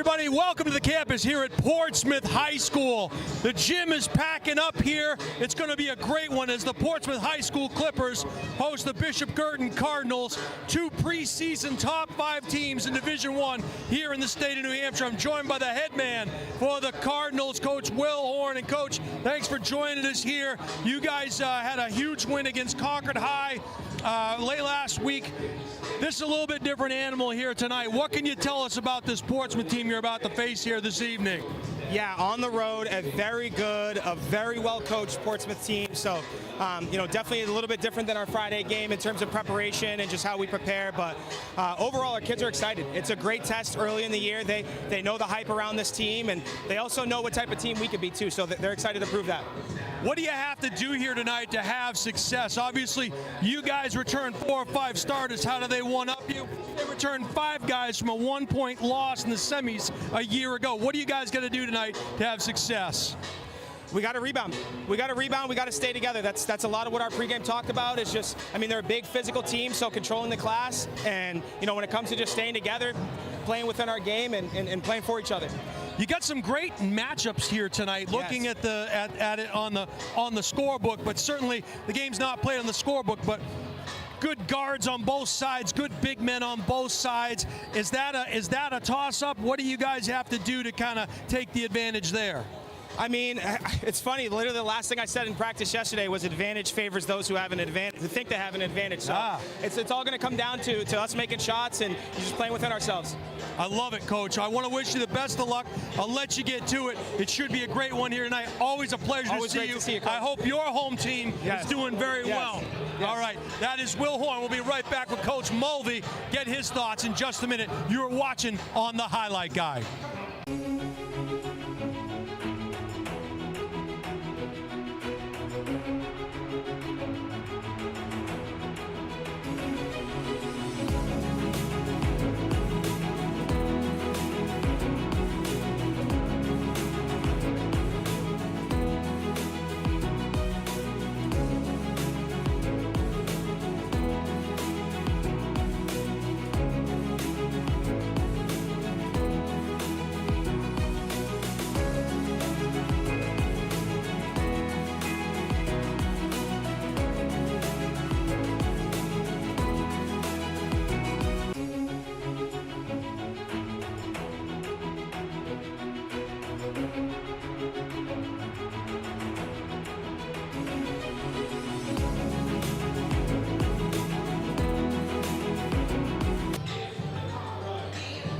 everybody, welcome to the campus here at Portsmouth High School. The gym is packing up here. It's going to be a great one as the Portsmouth High School Clippers host the bishop.guertin Cardinals, two preseason top 5 teams in Division I here in the state of New Hampshire. I'm joined by the head man for the Cardinals, Coach Will Horn. And Coach, thanks for joining us here. You guys had a huge win against Concord High late last week. This is a little bit different animal here tonight. What can you tell us about this Portsmouth team you're about to face here this evening? Yeah, on the road, a very good, a very well-coached Portsmouth team. So, definitely a little bit different than our Friday game in terms of preparation and just how we prepare. But overall, our kids are excited. It's a great test early in the year. They know the hype around this team, and they also know what type of team we could be too. So they're excited to prove that. What do you have to do here tonight to have success? Obviously, you guys returned 4 or 5 starters. How do they one-up you? They returned 5 guys from a 1-point loss in the semis a year ago. What do you guys got to do tonight to have success? We got to rebound. We got to rebound. We got to stay together. That's a lot of what our pregame talked about. It's just, they're a big physical team, so controlling the class. And, when it comes to just staying together, playing within our game and playing for each other. You got some great matchups here tonight. Looking at it on the scorebook, but certainly the game's not played on the scorebook. But good guards on both sides, good big men on both sides. Is that a toss-up? What do you guys have to do to kind of take the advantage there? It's funny. Literally, the last thing I said in practice yesterday was advantage favors those who have an advantage, who think they have an advantage. So it's all going to come down to us making shots and just playing within ourselves. I love it, Coach. I want to wish you the best of luck. I'll let you get to it. It should be a great one here tonight. Always a pleasure to see you. I hope your home team is doing very well. Yes. All right, that is Will Horn. We'll be right back with Coach Mulvey. Get his thoughts in just a minute. You're watching on the Highlight Guy.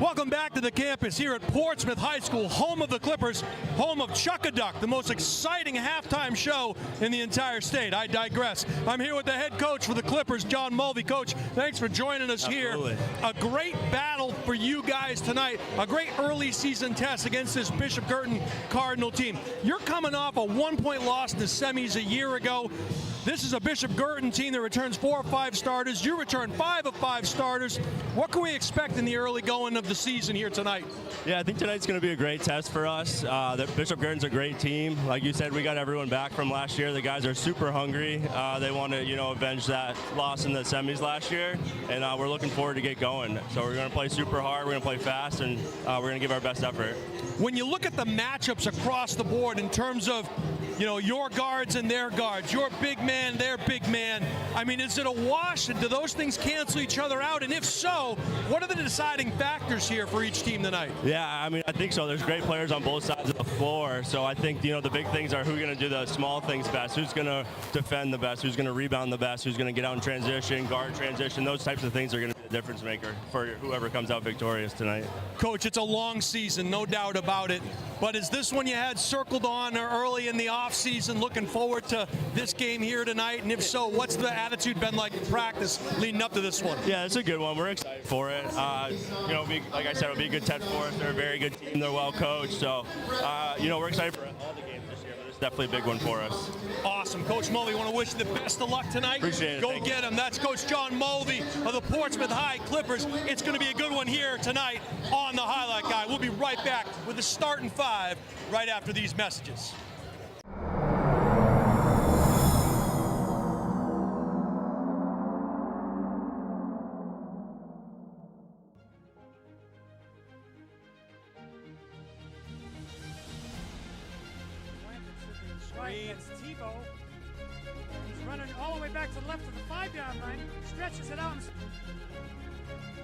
Welcome back to the campus here at Portsmouth High School, home of the Clippers, home of Chuck-a-Duck, the most exciting halftime show in the entire state. I digress. I'm here with the head coach for the Clippers, John Mulvey. Coach, thanks for joining us here. A great battle for you guys tonight, a great early season test against this bishop.guertin Cardinal team. You're coming off a 1-point loss in the semis a year ago. This is a bishop.guertin team that returns 4 or 5 starters. You return 5 of 5 starters. What can we expect in the early going of the season here tonight? Yeah, I think tonight's going to be a great test for us. The bishop.guertin's a great team. Like you said, we got everyone back from last year. The guys are super hungry. They want to, avenge that loss in the semis last year, and we're looking forward to get going. So we're going to play super hard. We're going to play fast, and we're going to give our best effort. When you look at the matchups across the board in terms of, your guards and their guards, your big man, their big man, is it a wash? Do those things cancel each other out? And if so, what are the deciding factors here for each team tonight? Yeah, I think so. There's great players on both sides of the floor. So I think, the big things are who's going to do the small things best, who's going to defend the best, who's going to rebound the best, who's going to get out in transition, guard transition. Those types of things are going to be the difference maker for whoever comes out victorious tonight. Coach, it's a long season, no doubt about it. But is this one you had circled on early in the offseason, looking forward to this game here tonight? And if so, what's the attitude been like in practice leading up to this one? Yeah, it's a good one. We're excited for it. Like I said, it'll be a good test for us. They're a very good team. They're well coached. So, we're excited for all the games this year, but it's definitely a big one for us. Awesome. Coach Mulvey, want to wish you the best of luck tonight. Appreciate it. Go get him. That's Coach John Mulvey of the Portsmouth High Clippers. It's going to be a good one here tonight on the Highlight Guy. We'll be right back with the starting 5 right after these messages. Green. That's Tebow. He's running all the way back to the left of the 5-yard line. Stretches it out.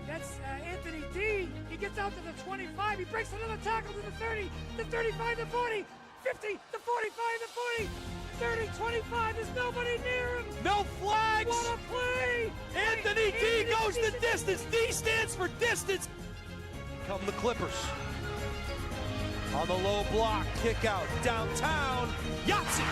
That's Anthony D. He gets out to the 25. He breaks another tackle to the 30, the 35, the 40, 50, the 45, the 40, 30, 25. There's nobody near him. No flags. What a play. Anthony D goes the distance. D stands for distance. Come the Clippers. On the low block, kick out, downtown, Yahtzee!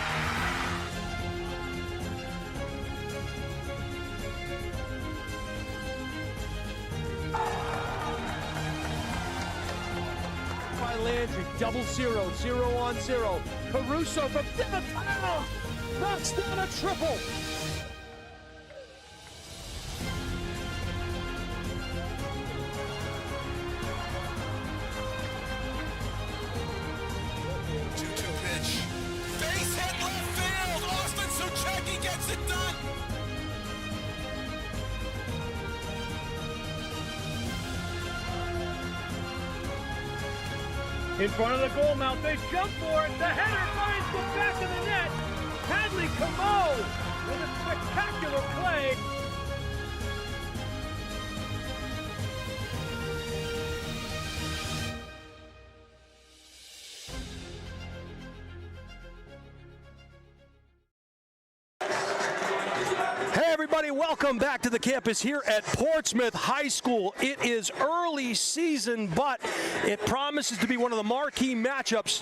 By Landry, double 0, 0-on-0. Caruso from downtown, knocks down a triple. In front of the goal mouth, they jump for it. The header finds the back of the net. Hadley Camo with a spectacular play. Hey everybody, welcome back to the campus here at Portsmouth High School. It is early season, but it promises to be one of the marquee matchups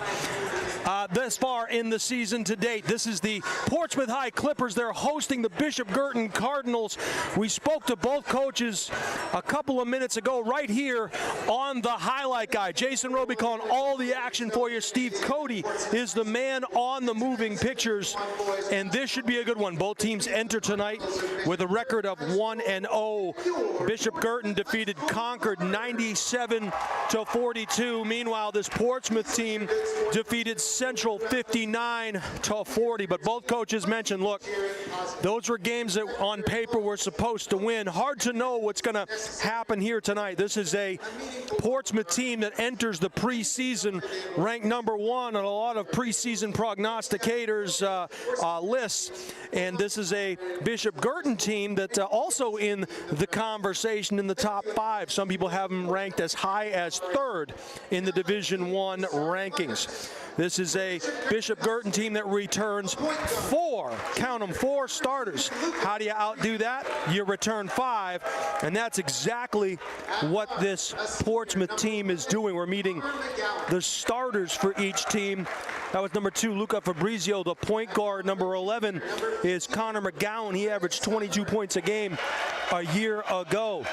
this far in the season to date. This is the Portsmouth High Clippers. They're hosting the Bishop.Guertin Cardinals. We spoke to both coaches a couple of minutes ago right here on the highlight guy. Jason Roby calling all the action for you. Steve Cody is the man on the moving pictures, and this should be a good one. Both teams enter tonight with a record of 1-0. Bishop.Guertin defeated Concord 97-42. Meanwhile, this Portsmouth team defeated Central 59-40. But both coaches mentioned, look, those were games that on paper we're supposed to win. Hard to know what's going to happen here tonight. This is a Portsmouth team that enters the preseason ranked number 1 on a lot of preseason prognosticators lists. And this is a Bishop.Guertin team that also in the conversation in the top 5. Some people have them ranked as high as 3rd in the Division I rankings. This is a Bishop.Guertin team that returns 4, count them, 4 starters. How do you outdo that? You return 5, and that's exactly what this Portsmouth team is doing. We're meeting the starters for each team. That was number 2, Luca Fabrizio, the point guard. Number 11 is Connor McGowan. He averaged 22 points a game a year ago.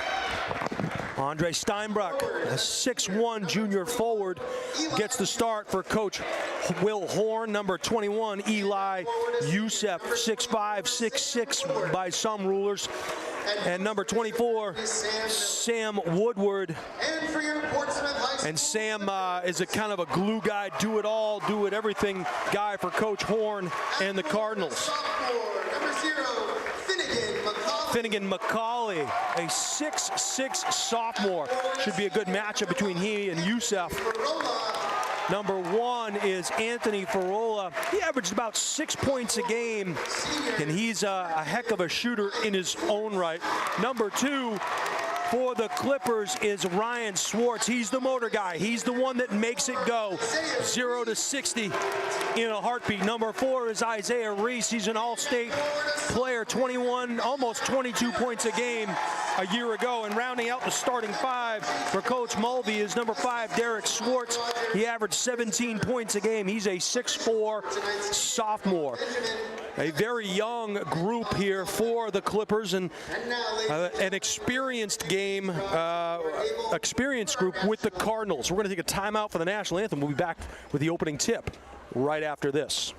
Andre Steinbruck, a 6'1" junior forward, gets the start for Coach Will Horn. Number 21, Eli Youssef, 6'5", 6'6" by some rulers. And number 24, Sam Woodward. And Sam is a kind of a glue guy, do-it-all, do-it-everything guy for Coach Horn and the Cardinals. Finnegan McCauley, a 6'6" sophomore. Should be a good matchup between he and Youssef. Number 1 is Anthony Farola. He averaged about 6 points a game, and he's a heck of a shooter in his own right. Number 2 for the Clippers is Ryan Swartz. He's the motor guy. He's the one that makes it go 0 to 60 in a heartbeat. Number 4 is Isaiah Reese. He's an all-state player, 21, almost 22 points a game a year ago. And rounding out the starting 5 for Coach Mulvey is number 5, Derek Swartz. He averaged 17 points a game. He's a 6'4" sophomore. A very young group here for the Clippers, and an experienced experienced group with the Cardinals. We're going to take a timeout for the national anthem. We'll be back with the opening tip right after this.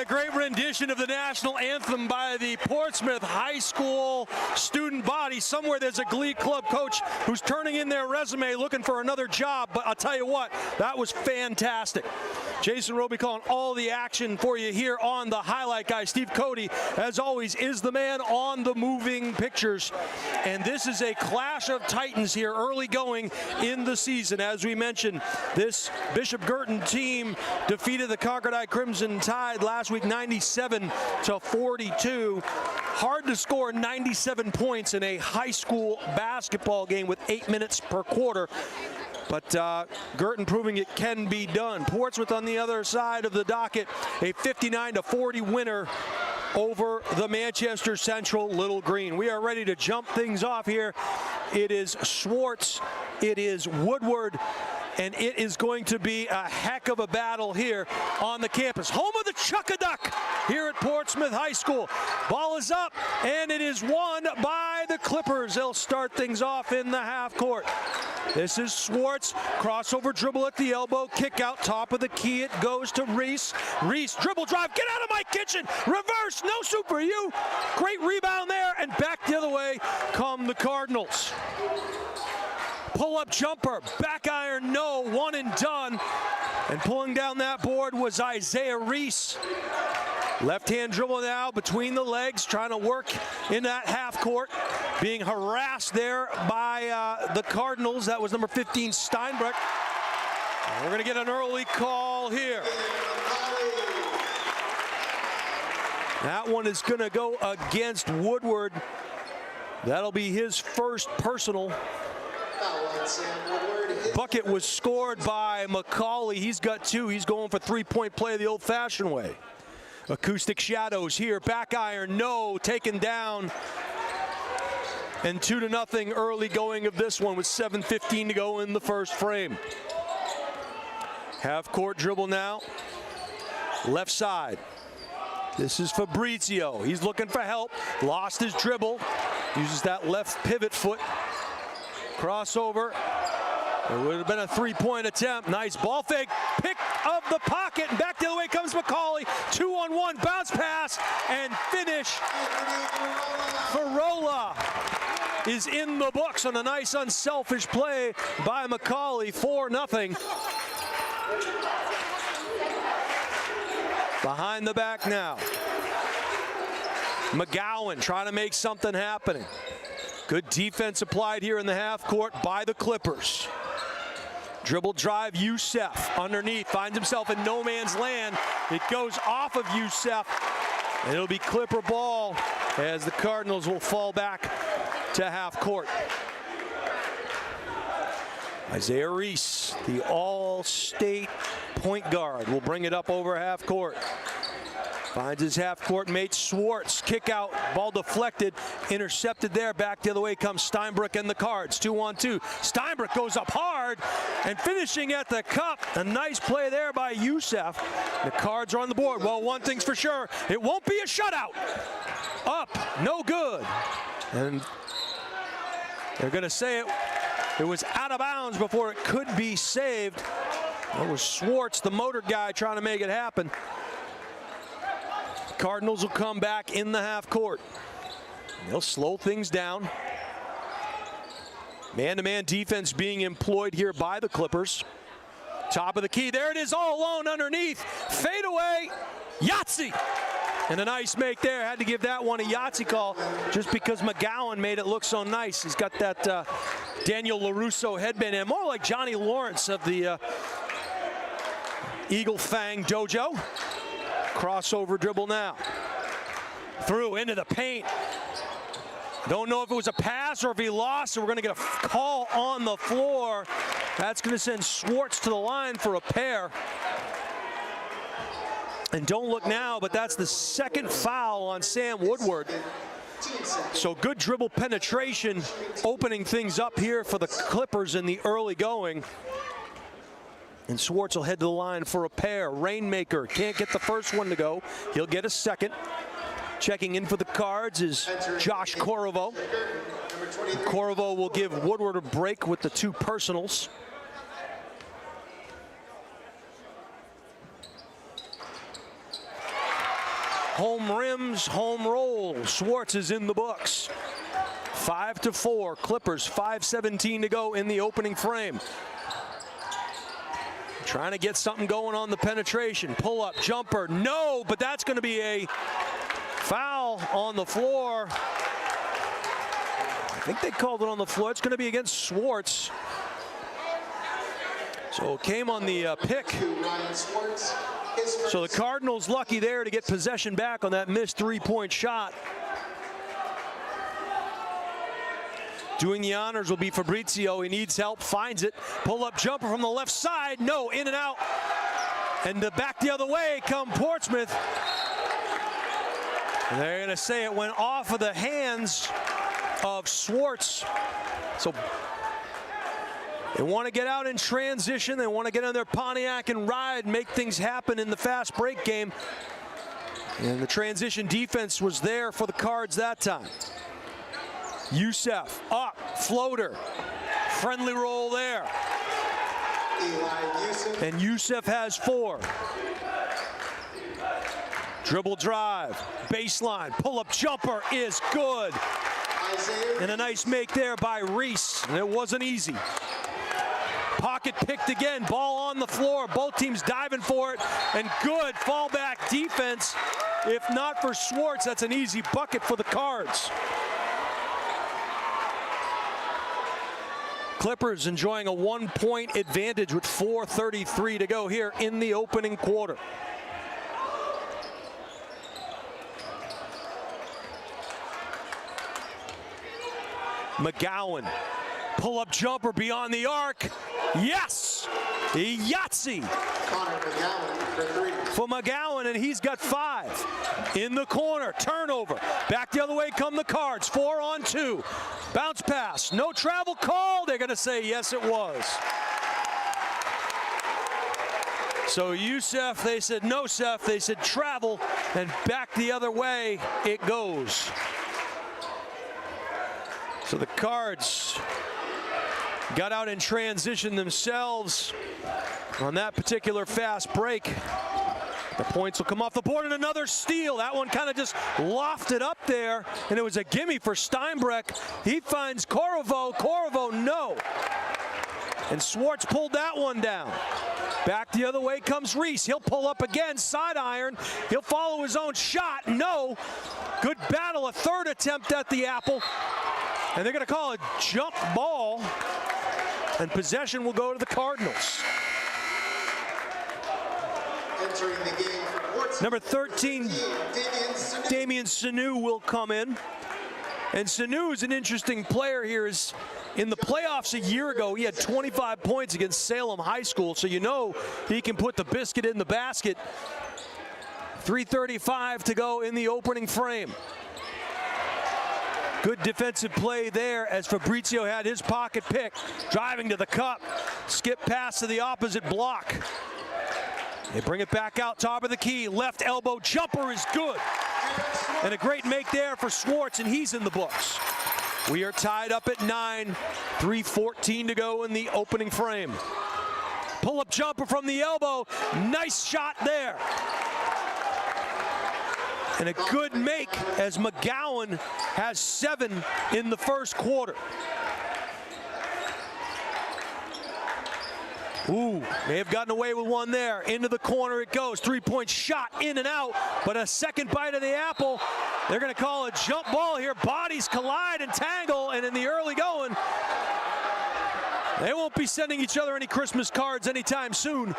a great rendition of the national anthem by the Portsmouth High School student body. Somewhere there's a Glee Club coach who's turning in their resume looking for another job, but I'll tell you what, that was fantastic. Jason Roby calling all the action for you here on the highlight guy. Steve Cody, as always, is the man on the moving pictures. And this is a clash of titans here early going in the season. As we mentioned, this Bishop.Guertin team defeated the Concord Crimson Tide last week 97-42. Hard to score 97 points in a high school basketball game with 8 minutes per quarter. But Guertin proving it can be done. Portsmouth on the other side of the docket, a 59-40 winner over the Manchester Central Little Green. We are ready to jump things off here. It is Schwartz, it is Woodward, and it is going to be a heck of a battle here on the campus. Home of the Chuck-a-Duck here at Portsmouth High School. Ball is up, and it is won by the Clippers. They'll start things off in the half court. This is Schwartz, crossover dribble at the elbow, kick out, top of the key, it goes to Reese. Reese, dribble drive, get out of my kitchen, reverse, no super you. Great rebound there, and back the other way come the Cardinals. Pull-up jumper, back iron, no, one and done. And pulling down that board was Isaiah Reese. Left-hand dribble now between the legs, trying to work in that half court. Being harassed there by the Cardinals. That was number 15, Steinbreck. And we're going to get an early call here. That one is going to go against Woodward. That'll be his first personal. Bucket was scored by McCauley. He's got two. He's going for three-point play the old-fashioned way. Acoustic shadows here. Back iron, no. Taken down. And 2-0 early going of this one with 7:15 to go in the first frame. Half-court dribble now. Left side. This is Fabrizio. He's looking for help. Lost his dribble. Uses that left pivot foot. Crossover. It would have been a three-point attempt. Nice ball fake. Pick of the pocket. And back the other way comes McCauley. 2-on-1. Bounce pass. And finish. Farola is in the books on a nice unselfish play by McCauley. 4-0. Behind the back now. McGowan trying to make something happening. Good defense applied here in the half court by the Clippers. Dribble drive, Youssef underneath, finds himself in no man's land. It goes off of Youssef. And it'll be Clipper ball as the Cardinals will fall back to half court. Isaiah Reese, the all-state point guard, will bring it up over half court. Finds his half-court mate, Schwartz. Kick out, ball deflected, intercepted there. Back the other way comes Steinbreck and the Cards. 2-on-2. Steinbreck goes up hard and finishing at the cup. A nice play there by Youssef. The Cards are on the board. Well, one thing's for sure, it won't be a shutout. Up, no good. And they're going to say it was out of bounds before it could be saved. That was Schwartz, the motor guy, trying to make it happen. Cardinals will come back in the half court. They'll slow things down. Man-to-man defense being employed here by the Clippers. Top of the key, there it is all alone underneath. Fade away, Yahtzee. And a nice make there. Had to give that one a Yahtzee call just because McGowan made it look so nice. He's got that Daniel LaRusso headband and more like Johnny Lawrence of the Eagle Fang Dojo. Crossover dribble now. Through into the paint. Don't know if it was a pass or if he lost, so we're going to get a call on the floor. That's going to send Schwartz to the line for a pair. And don't look now, but that's the second foul on Sam Woodward. So good dribble penetration, opening things up here for the Clippers in the early going. And Schwartz will head to the line for a pair. Rainmaker can't get the first one to go. He'll get a second. Checking in for the Cards is Josh Corriveau. Corriveau will give Woodward a break with the two personals. home rims, home roll. Schwartz is in the books. 5-4, Clippers, 5:17 to go in the opening frame. Trying to get something going on the penetration. Pull up, jumper, no, but that's going to be a foul on the floor. I think they called it on the floor. It's going to be against Schwartz. So it came on the pick. So the Cardinals lucky there to get possession back on that missed three-point shot. Doing the honors will be Fabrizio. He needs help, finds it. Pull-up jumper from the left side. No, in and out. And back the other way come Portsmouth. And they're going to say it went off of the hands of Schwartz. So they want to get out in transition. They want to get on their Pontiac and ride, make things happen in the fast break game. And the transition defense was there for the Cards that time. Youssef up, floater, friendly roll there. And Youssef has 4. Dribble drive, baseline, pull-up jumper is good. And a nice make there by Reese, and it wasn't easy. Pocket picked again, ball on the floor, both teams diving for it, and good fallback defense. If not for Schwartz, that's an easy bucket for the Cards. Clippers enjoying a 1-point advantage with 4:33 to go here in the opening quarter. McGowan, pull-up jumper beyond the arc. Yes! Yahtzee for McGowan, and he's got 5. In the corner, turnover. Back the other way come the Cards, 4-on-2. Bounce pass, no travel call. They're going to say yes, it was. So Youssef, they said no, Seth. They said travel, and back the other way it goes. So the Cards got out in transition themselves on that particular fast break. The points will come off the board, and another steal. That one kind of just lofted up there, and it was a gimme for Steinbreck. He finds Corvo. Corvo, no. And Schwartz pulled that one down. Back the other way comes Reese. He'll pull up again, side iron. He'll follow his own shot. No. Good battle, a third attempt at the apple. And they're going to call a jump ball, and possession will go to the Cardinals. Entering the game for Portsmouth, number 13, Damian Sanu will come in. And Sanu is an interesting player here. In the playoffs a year ago, he had 25 points against Salem High School, so you know he can put the biscuit in the basket. 3:35 to go in the opening frame. Good defensive play there as Fabrizio had his pocket pick. Driving to the cup. Skip pass to the opposite block. They bring it back out, top of the key. Left elbow jumper is good. And a great make there for Schwartz, and he's in the books. We are tied up at 9. 3:14 to go in the opening frame. Pull-up jumper from the elbow. Nice shot there. And a good make as McGowan has 7 in the first quarter. Ooh, may have gotten away with one there. Into the corner it goes. 3-point shot in and out, but a second bite of the apple. They're going to call a jump ball here. Bodies collide and tangle, and in the early going, they won't be sending each other any Christmas cards anytime soon.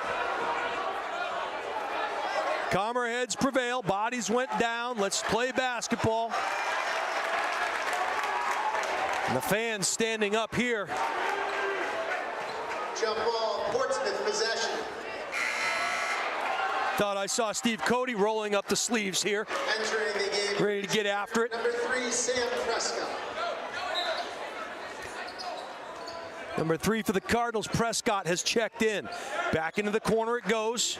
Calmer heads prevail. Bodies went down. Let's play basketball. And the fans standing up here. Jump ball, Portsmouth possession. Thought I saw Steve Cody rolling up the sleeves here. Entering the game, ready to get after it. number 3, Sam Prescott. Number 3 for the Cardinals, Prescott, has checked in. Back into the corner it goes.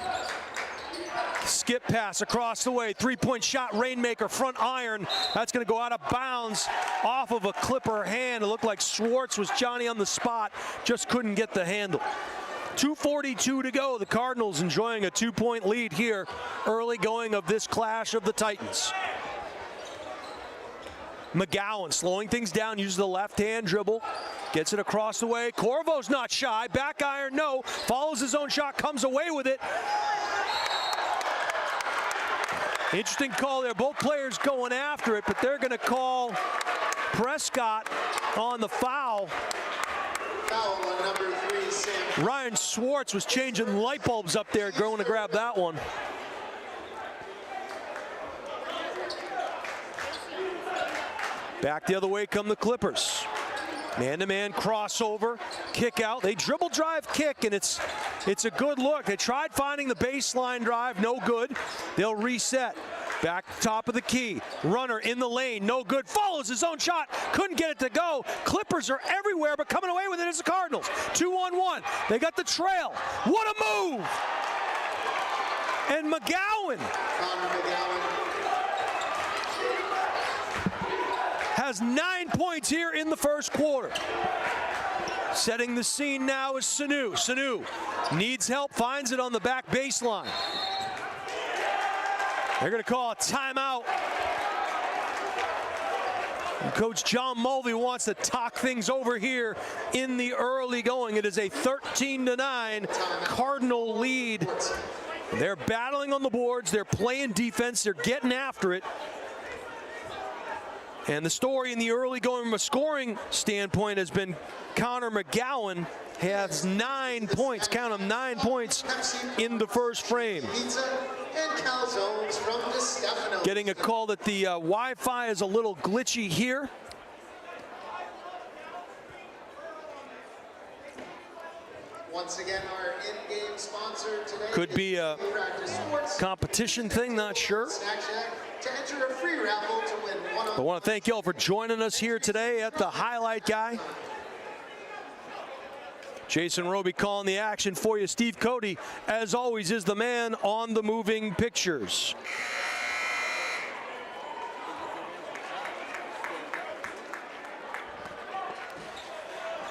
Skip pass across the way. 3-point shot, rainmaker, front iron. That's going to go out of bounds off of a Clipper hand. It looked like Schwartz was Johnny on the spot, just couldn't get the handle. 2:42 to go. The Cardinals enjoying a 2-point lead here early going of this clash of the Titans. McGowan slowing things down, uses the left-hand dribble, gets it across the way. Corvo's not shy, back iron, no, follows his own shot, comes away with it. Interesting call there, both players going after it, but they're gonna call Prescott on the foul. Foul on number 3, Sam. Ryan Swartz was changing light bulbs up there, going to grab that one. Back the other way come the Clippers. Man-to-man crossover, kick out. They dribble drive kick, and it's a good look. They tried finding the baseline drive, no good. They'll reset. Back top of the key. Runner in the lane, no good. Follows his own shot, couldn't get it to go. Clippers are everywhere, but coming away with it is the Cardinals. 2-on-1. They got the trail. What a move! And McGowan has 9 points here in the first quarter. Setting the scene now is Sanu. Sanu needs help, finds it on the back baseline. They're going to call a timeout. And Coach John Mulvey wants to talk things over here in the early going. It is a 13-9 Cardinal lead. They're battling on the boards. They're playing defense. They're getting after it. And the story in the early going from a scoring standpoint has been Connor McGowan has 9 points, count them, 9 points in the first frame. Getting a call that the Wi-Fi is a little glitchy here. Once again, our in-game sponsor today. Could be a competition thing, not sure. To enter a free raffle to win one I want to thank you all for joining us here today at the Highlight Guy. Jason Roby calling the action for you. Steve Cody, as always, is the man on the moving pictures.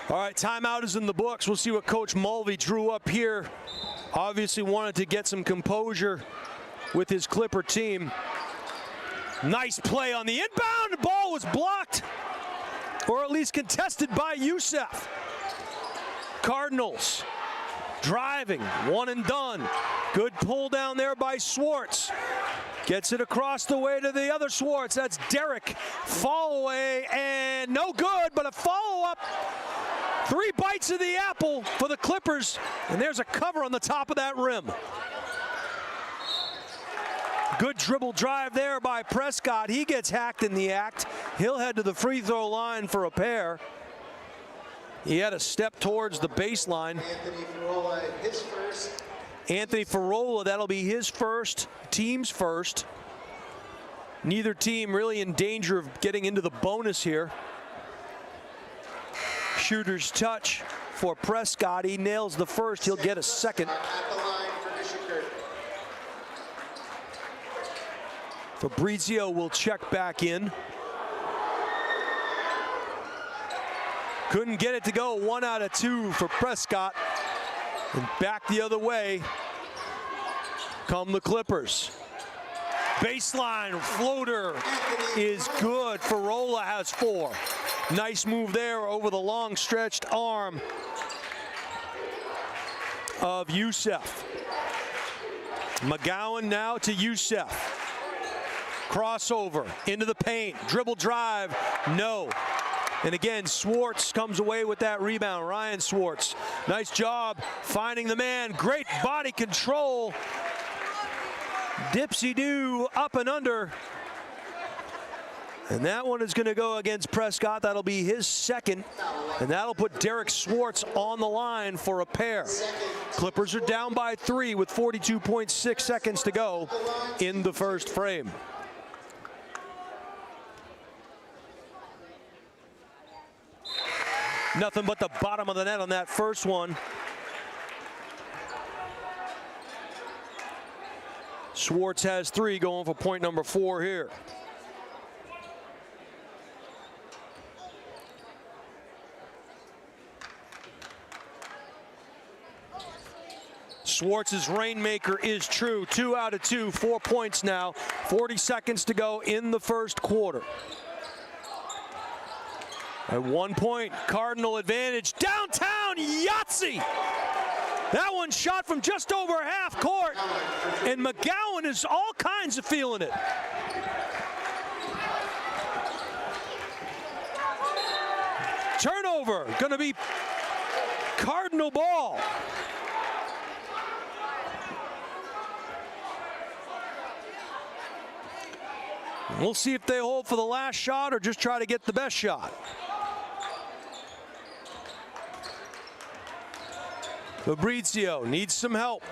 All right, timeout is in the books. We'll see what Coach Mulvey drew up here. Obviously wanted to get some composure with his Clipper team. Nice play on the inbound. The ball was blocked, or at least contested by Youssef. Cardinals driving, one and done. Good pull down there by Swartz. Gets it across the way to the other Swartz. That's Derek. Fall away, and no good, but a follow-up. 3 bites of the apple for the Clippers, and there's a cover on the top of that rim. Good dribble drive there by Prescott. He gets hacked in the act. He'll head to the free throw line for a pair. He had a step towards the baseline. Anthony Farola, his first. Anthony Farola, that'll be his first, team's first. Neither team really in danger of getting into the bonus here. Shooter's touch for Prescott. He nails the first. He'll get a second. At the line for Bishop.guertin. Fabrizio will check back in. Couldn't get it to go. 1 out of 2 for Prescott. And back the other way come the Clippers. Baseline floater is good. Farola has 4. Nice move there over the long stretched arm of Youssef. McGowan now to Youssef. Crossover into the paint. Dribble drive. No. And again, Swartz comes away with that rebound. Ryan Swartz. Nice job finding the man. Great body control. Dipsy-doo up and under. And that one is going to go against Prescott. That'll be his second. And that'll put Derek Swartz on the line for a pair. Clippers are down by 3 with 42.6 seconds to go in the first frame. Nothing but the bottom of the net on that first one. Swartz has 3, going for point number 4 here. Schwartz's rainmaker is true. 2 out of 2, 4 points now. 40 seconds to go in the first quarter. A 1 point Cardinal advantage. Downtown Yahtzee! That one shot from just over half court. And McGowan is all kinds of feeling it. Turnover, gonna be Cardinal ball. We'll see if they hold for the last shot or just try to get the best shot. Fabrizio needs some help.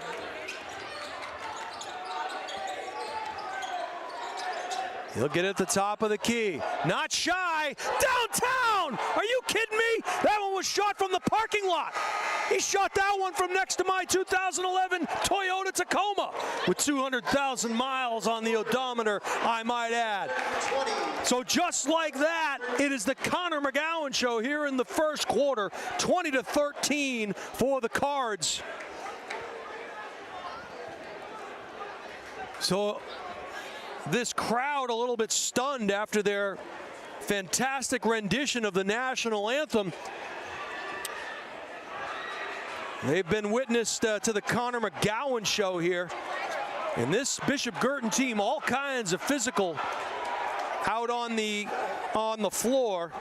He'll get at the top of the key. Not shy. Downtown! Are you kidding me? That one was shot from the parking lot. He shot that one from next to my 2011 Toyota Tacoma with 200,000 miles on the odometer, I might add. So just like that, it is the Connor McGowan show here in the first quarter. 20-13 for the Cards. So this crowd a little bit stunned after their fantastic rendition of the national anthem. They've been witness to the Connor McGowan show here. And this Bishop-Guertin team, all kinds of physical out on the floor.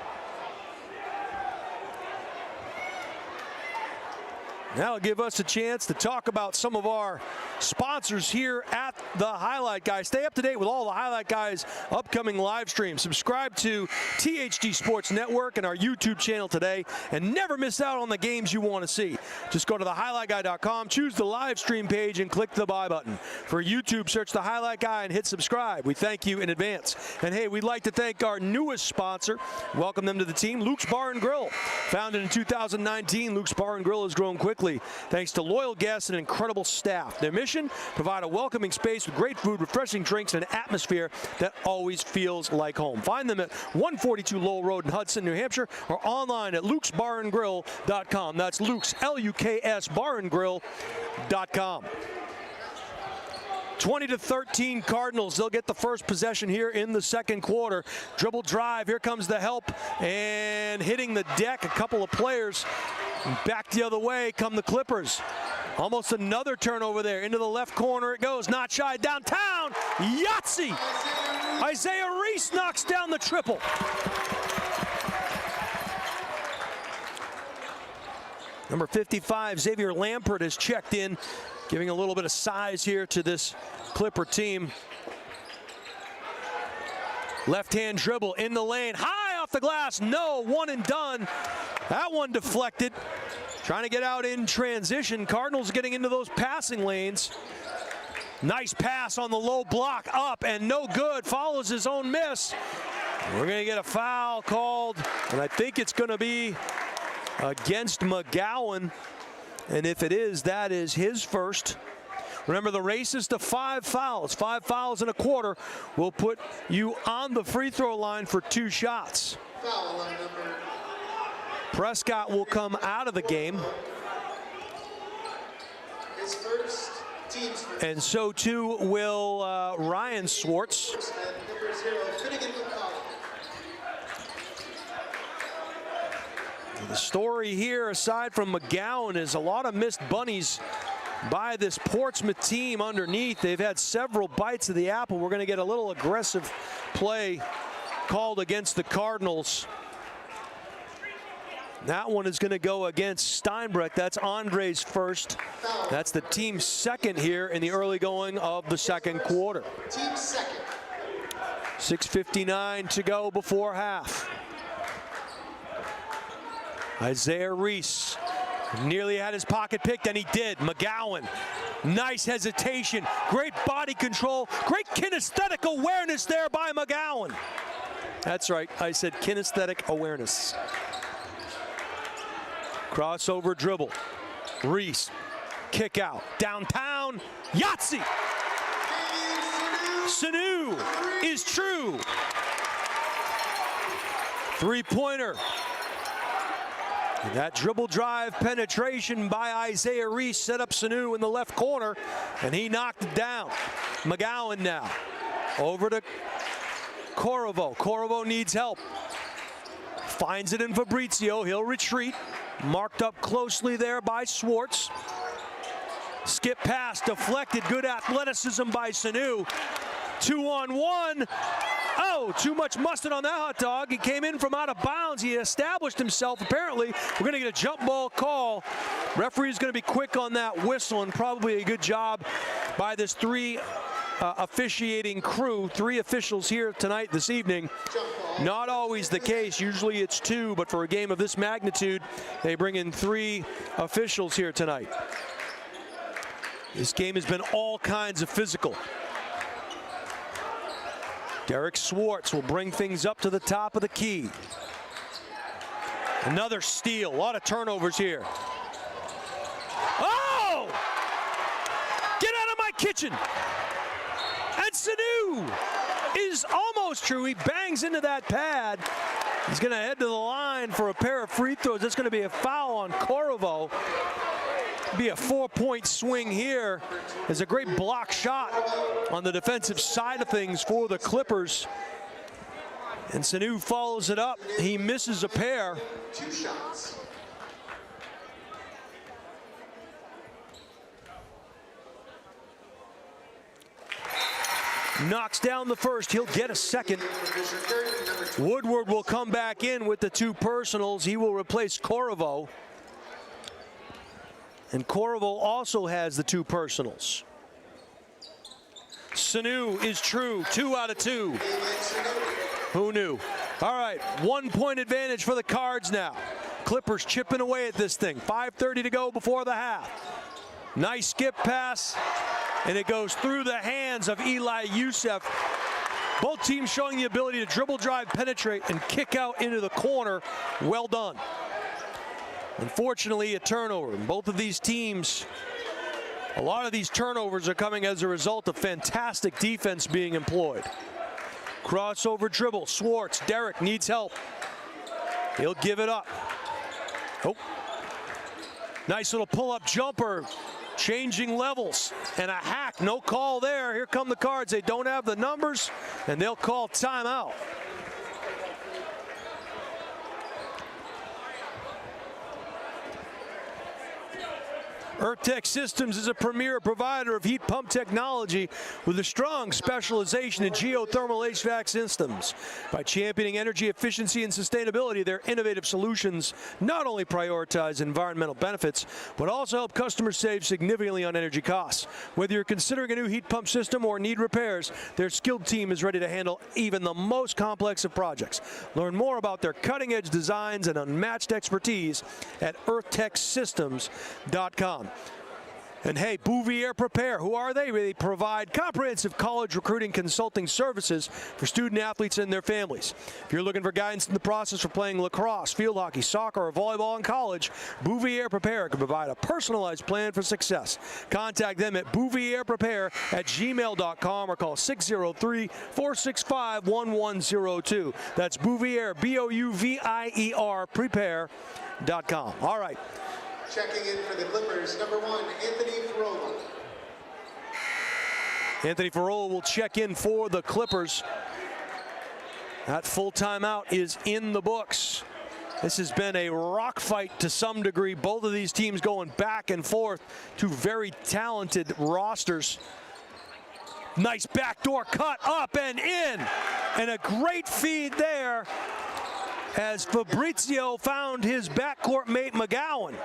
That'll give us a chance to talk about some of our sponsors here at the Highlight Guys. Stay up to date with all the Highlight Guys upcoming live streams. Subscribe to THD Sports Network and our YouTube channel today, and never miss out on the games you want to see. Just go to thehighlightguy.com, choose the live stream page, and click the buy button. For YouTube, search the Highlight Guy and hit subscribe. We thank you in advance. And hey, we'd like to thank our newest sponsor. Welcome them to the team, Luke's Bar and Grill. Founded in 2019, Luke's Bar and Grill has grown quickly thanks to loyal guests and incredible staff. Their mission: provide a welcoming space with great food, refreshing drinks, and an atmosphere that always feels like home. Find them at 142 Lowell Road in Hudson, New Hampshire, or online at lukesbarandgrill.com. That's Luke's, L-U-K-S, barandgrill.com. 20-13 Cardinals. They'll get the first possession here in the second quarter. Dribble drive. Here comes the help. And hitting the deck, a couple of players. Back the other way come the Clippers. Almost another turnover there. Into the left corner it goes. Not shy. Downtown. Yahtzee. Isaiah Reese knocks down the triple. Number 55, Xavier Lampert, has checked in, giving a little bit of size here to this Clipper team. Left-hand dribble in the lane, high off the glass, no, one and done. That one deflected. Trying to get out in transition. Cardinals getting into those passing lanes. Nice pass on the low block, up and no good, follows his own miss. We're gonna get a foul called, and I think it's gonna be against McGowan, and if it is, that is his first. Remember, the race is to 5 fouls. 5 fouls in a quarter will put you on the free throw line for 2 shots. Foul on number. Prescott will come out of the game. His first, team's first. And so too will Ryan Schwartz. And number 0, Finnegan McCollum. The story here, aside from McGowan, is a lot of missed bunnies by this Portsmouth team underneath. They've had several bites of the apple. We're going to get a little aggressive play called against the Cardinals. That one is going to go against Steinbrecht. That's Andre's first. That's the team's second here in the early going of the second quarter. Team second. 6:59 to go before half. Isaiah Reese nearly had his pocket picked, and he did. McGowan, nice hesitation, great body control, great kinesthetic awareness there by McGowan. That's right, I said kinesthetic awareness. Crossover dribble. Reese, kick out, downtown, Yahtzee. Sanu is true. 3-pointer. And that dribble drive penetration by Isaiah Reese set up Sanu in the left corner, and he knocked it down. McGowan now over to Corriveau. Corriveau needs help. Finds it in Fabrizio. He'll retreat. Marked up closely there by Swartz. Skip pass deflected. Good athleticism by Sanu. 2-on-1. Oh, too much mustard on that hot dog. He came in from out of bounds. He established himself. Apparently, we're going to get a jump ball call. Referee's going to be quick on that whistle, and probably a good job by this officiating crew. 3 officials here tonight, this evening. Not always the case. Usually it's 2, but for a game of this magnitude, they bring in 3 officials here tonight. This game has been all kinds of physical. Derek Swartz will bring things up to the top of the key. Another steal. A lot of turnovers here. Oh! Get out of my kitchen! And Sanu is almost true. He bangs into that pad. He's going to head to the line for a pair of free throws. That's going to be a foul on Corriveau. Be a 4-point swing here. There's a great block shot on the defensive side of things for the Clippers. And Sanu follows it up. He misses a pair. 2 shots. Knocks down the first. He'll get a second. Woodward will come back in with the 2 personals. He will replace Corriveau. And Corriveau also has the 2 personals. Sanu is true. 2 out of 2. Who knew? All right, 1-point advantage for the Cards now. Clippers chipping away at this thing. 5:30 to go before the half. Nice skip pass, and it goes through the hands of Eli Youssef. Both teams showing the ability to dribble, drive, penetrate, and kick out into the corner. Well done. Unfortunately, a turnover. Both of these teams, a lot of these turnovers are coming as a result of fantastic defense being employed. Crossover dribble. Swartz. Derek needs help. He'll give it up. Oh. Nice little pull-up jumper. Changing levels. And a hack. No call there. Here come the Cards. They don't have the numbers, and they'll call timeout. Urtech Systems is a premier provider of heat pump technology with a strong specialization in geothermal HVAC systems. By championing energy efficiency and sustainability, their innovative solutions not only prioritize environmental benefits, but also help customers save significantly on energy costs. Whether you're considering a new heat pump system or need repairs, their skilled team is ready to handle even the most complex of projects. Learn more about their cutting-edge designs and unmatched expertise at eartechsystems.com. And hey, Bouvier Prepare, who are they? They provide comprehensive college recruiting consulting services for student athletes and their families. If you're looking for guidance in the process for playing lacrosse, field hockey, soccer, or volleyball in college, Bouvier Prepare can provide a personalized plan for success. Contact them at bouvierprepare@gmail.com or call 603-465-1102. That's Bouvier, B-O-U-V-I-E-R, prepare.com. All right. Checking in for the Clippers, number 1, Anthony Ferrola. Anthony Ferrola will check in for the Clippers. That full timeout is in the books. This has been a rock fight to some degree. Both of these teams going back and forth. 2 very talented rosters. Nice backdoor cut up and in. And a great feed there as Fabrizio found his backcourt mate McGowan.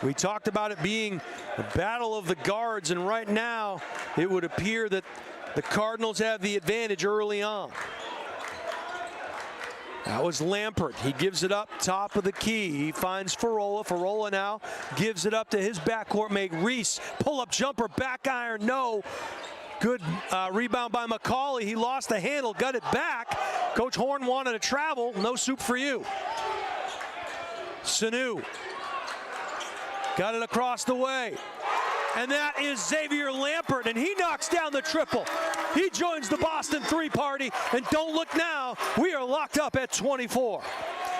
We talked about it being a battle of the guards, and right now it would appear that the Cardinals have the advantage early on. That was Lampert. He gives it up top of the key. He finds Ferrola. Ferrola now gives it up to his backcourt mate Reese. Pull-up jumper, back iron, no. Good rebound by McCauley. He lost the handle, got it back. Coach Horn wanted to travel. No soup for you. Sanu got it across the way. And that is Xavier Lampert, and he knocks down the triple. He joins the Boston 3 party, and don't look now, we are locked up at 24.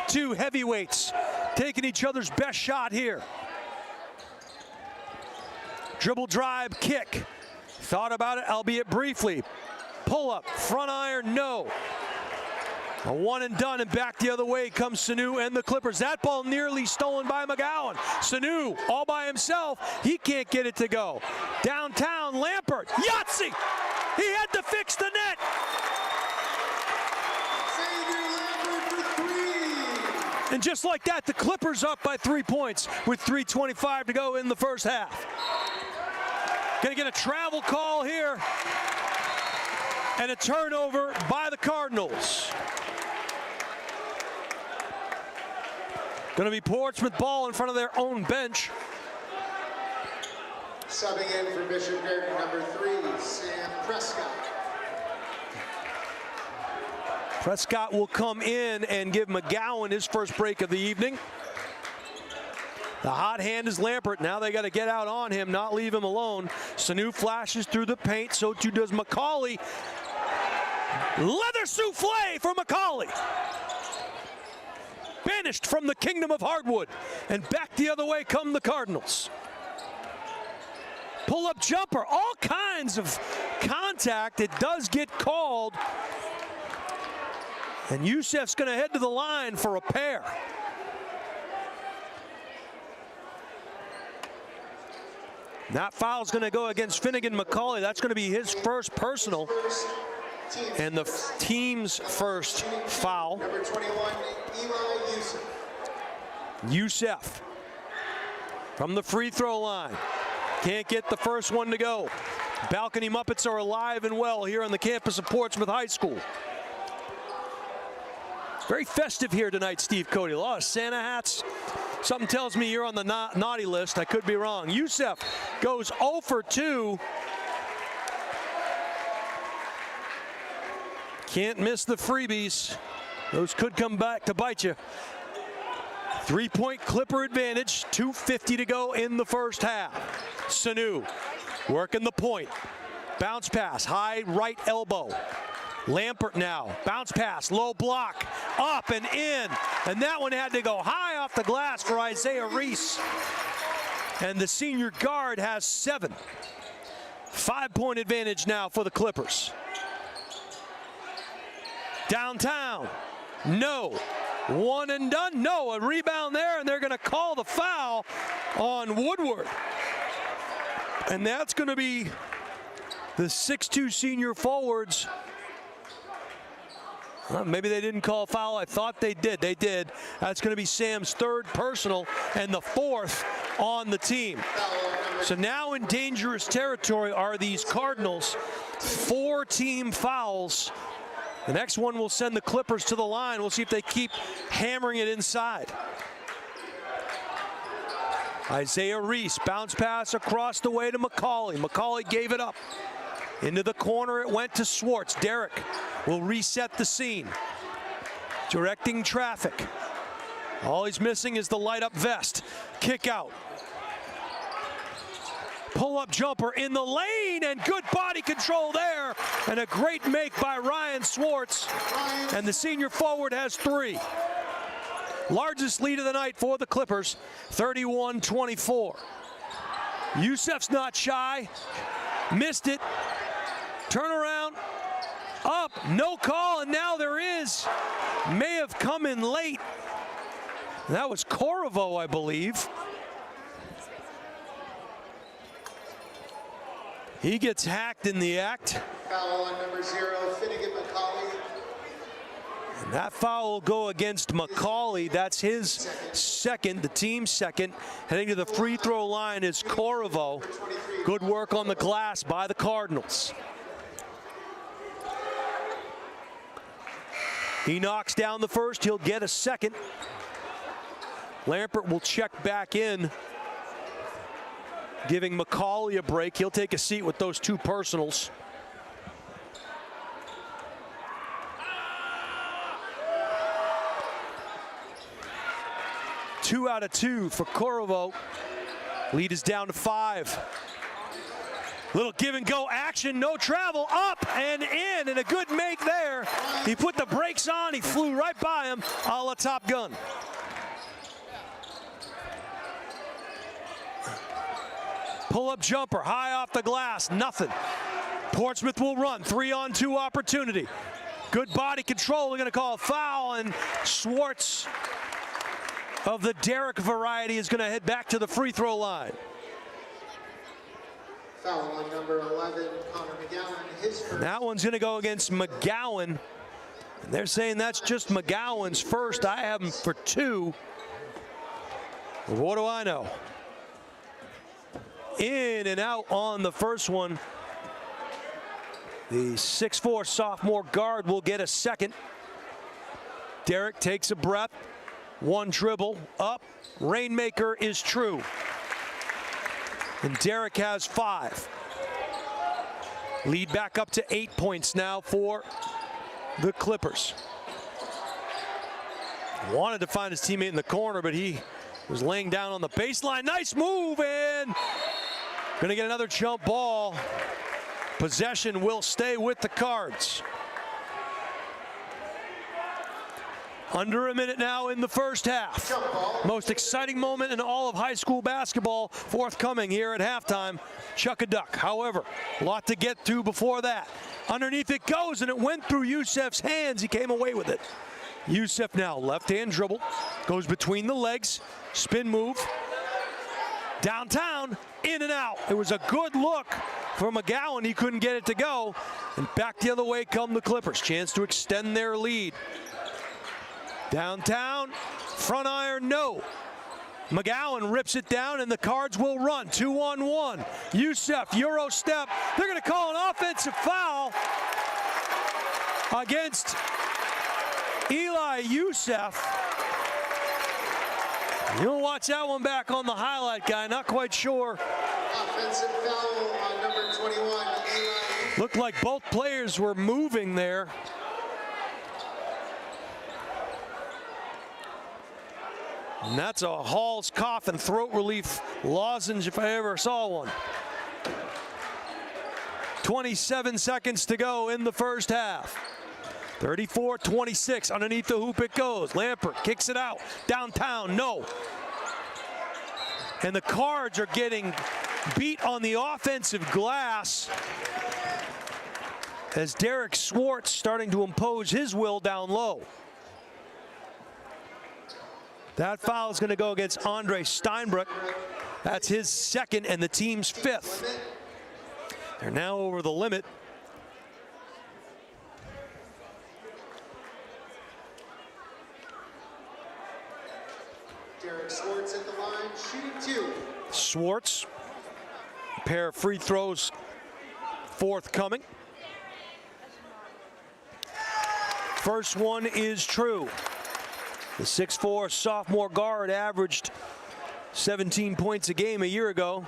two heavyweights taking each other's best shot here. Dribble drive kick. Thought about it, albeit briefly. Pull up, front iron, no. A one and done, and back the other way comes Sanu and the Clippers. That ball nearly stolen by McGowan. Sanu all by himself. He can't get it to go. Downtown, Lampert. Yahtzee! He had to fix the net. And just like that, the Clippers up by 3 points with 3:25 to go in the first half. Gonna get a travel call here. And a turnover by the Cardinals. Gonna be Portsmouth ball in front of their own bench. Subbing in for Bishop.Guertin, number 3, Sam Prescott. Prescott will come in and give McGowan his first break of the evening. The hot hand is Lampert. Now they got to get out on him, not leave him alone. Sanu flashes through the paint, so too does McCauley. Leather souffle for McCauley. Banished from the kingdom of hardwood. And back the other way come the Cardinals. Pull-up jumper, all kinds of contact. It does get called. And Youssef's going to head to the line for a pair. That foul's going to go against Finnegan McCauley. That's going to be his first personal. And the team's first foul. Number 21, Eli Youssef. Youssef from the free throw line. Can't get the first one to go. Balcony Muppets are alive and well here on the campus of Portsmouth High School. Very festive here tonight, Steve Cody. A lot of Santa hats. Something tells me you're on the naughty list. I could be wrong. Youssef goes 0 for 2. Can't miss the freebies. Those could come back to bite you. 3-point Clipper advantage. 2:50 to go in the first half. Sanu working the point. Bounce pass, high right elbow. Lampert now, bounce pass, low block, up and in. And that one had to go high off the glass for Isaiah Reese. And the senior guard has 7. 5-point advantage now for the Clippers. Downtown, no. One and done, no. A rebound there, and they're going to call the foul on Woodward. And that's going to be the 6'2 senior forwards. Maybe they didn't call a foul. I thought they did. They did. That's going to be Sam's 3rd personal and the 4th on the team. So now in dangerous territory are these Cardinals. 4 team fouls. The next one will send the Clippers to the line. We'll see if they keep hammering it inside. Isaiah Reese, bounce pass across the way to McCauley. McCauley gave it up. Into the corner it went to Swartz. Derek will reset the scene. Directing traffic. All he's missing is the light up vest. Kick out. Pull-up jumper in the lane, and good body control there. And a great make by Ryan Swartz. And the senior forward has 3. Largest lead of the night for the Clippers, 31-24. Youssef's not shy. Missed it. Turn around. Up. No call, and now there is. May have come in late. That was Corriveau, I believe. He gets hacked in the act. Foul on number 0, Finnegan McCauley. And that foul will go against McCauley. That's his 2nd, the team's 2nd. Heading to the free throw line is Corriveau. Good work on the glass by the Cardinals. He knocks down the first. He'll get a 2nd. Lampert will check back in, giving McCauley a break. He'll take a seat with those 2 personals. Two out of 2 for Corriveau. Lead is down to 5. Little give and go action, no travel, up and in, and a good make there He put the brakes on. He flew right by him, a la Top Gun. Pull-up jumper, high off the glass, nothing. Portsmouth will run, 3-on-2 opportunity. Good body control, they're gonna call a foul, and Schwartz of the Derek variety is gonna head back to the free throw line. Foul on number 11, Connor McGowan, his first. That one's gonna go against McGowan. And they're saying that's just McGowan's first. I have him for 2. What do I know? In and out on the first one. The 6'4" sophomore guard will get a second. Derek takes a breath. One dribble up. Rainmaker is true. And Derek has 5. Lead back up to 8 points now for the Clippers. Wanted to find his teammate in the corner, but he was laying down on the baseline. Nice move, and gonna get another jump ball. Possession will stay with the Cards. Under a minute now in the first half. Most exciting moment in all of high school basketball forthcoming here at halftime. Chuck a duck. However, a lot to get through before that. Underneath it goes, and it went through Youssef's hands. He came away with it. Youssef now left-hand dribble, goes between the legs, spin move, downtown, in and out. It was a good look for McGowan. He couldn't get it to go, and back the other way come the Clippers. Chance to extend their lead. Downtown, front iron, no. McGowan rips it down, and the Cards will run 2-on-1. Youssef, Euro step. They're going to call an offensive foul against Eli Youssef. You'll watch that one back on the highlight guy. Not quite sure. Offensive foul on number 21, Eli. Looked like both players were moving there. And that's a Hall's cough and throat relief lozenge if I ever saw one. 27 seconds to go in the first half. 34-26, underneath the hoop it goes. Lampert kicks it out, downtown, no. And the Cards are getting beat on the offensive glass as Derek Schwartz starting to impose his will down low. That foul is going to go against Andre Steinbrook. That's his second and the team's 5th. They're now over the limit. Derek Schwartz at the line, shooting 2. Schwartz, a pair of free throws forthcoming. First one is true. The 6'4" sophomore guard averaged 17 points a game a year ago.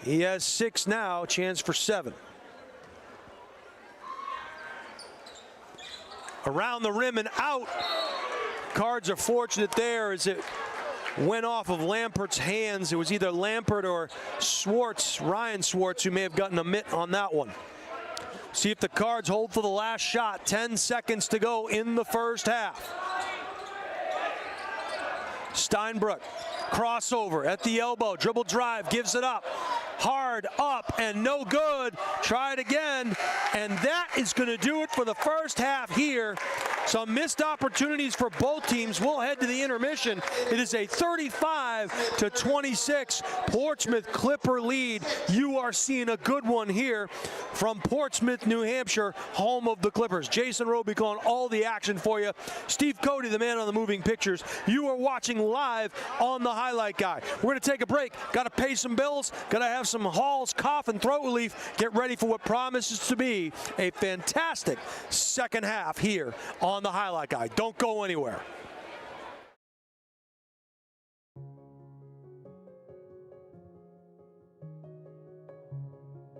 He has 6 now, chance for 7. Around the rim and out. Cards are fortunate there as it went off of Lampert's hands. It was either Lampert or Schwartz, Ryan Schwartz, who may have gotten a mitt on that one. See if the Cards hold for the last shot. 10 seconds to go in the first half. Steinbrook, crossover at the elbow, dribble drive, gives it up. Hard up and no good. Try it again, and that is going to do it for the first half here. Some missed opportunities for both teams. We'll head to the intermission. It is a 35-26 Portsmouth Clipper lead. You are seeing a good one here from Portsmouth, New Hampshire, home of the Clippers. Jason Roby calling all the action for you. Steve Cody, the man on the moving pictures. You are watching live on the highlight guy. We're going to take a break. Got to pay some bills. Got to have some Hall's cough and throat relief. Get ready for what promises to be a fantastic second half here on the highlight guy. Don't go anywhere.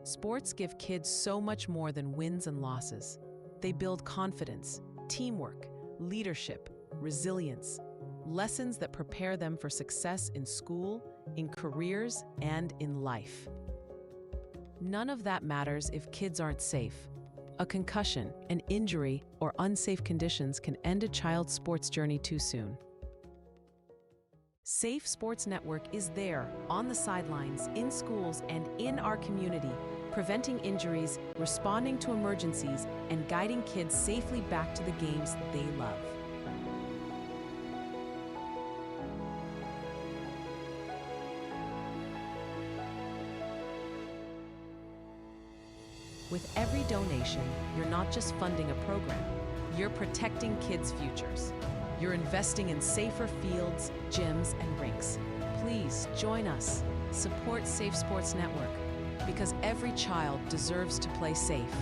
Sports give kids so much more than wins and losses. They build confidence, teamwork, leadership, resilience, lessons that prepare them for success in school, in careers, and in life. None of that matters if kids aren't safe. A concussion, an injury, or unsafe conditions can end a child's sports journey too soon. Safe Sports Network is there, on the sidelines, in schools, and in our community, preventing injuries, responding to emergencies, and guiding kids safely back to the games they love. With every donation, you're not just funding a program, you're protecting kids' futures. You're investing in safer fields, gyms, and rinks. Please join us. Support Safe Sports Network, because every child deserves to play safe.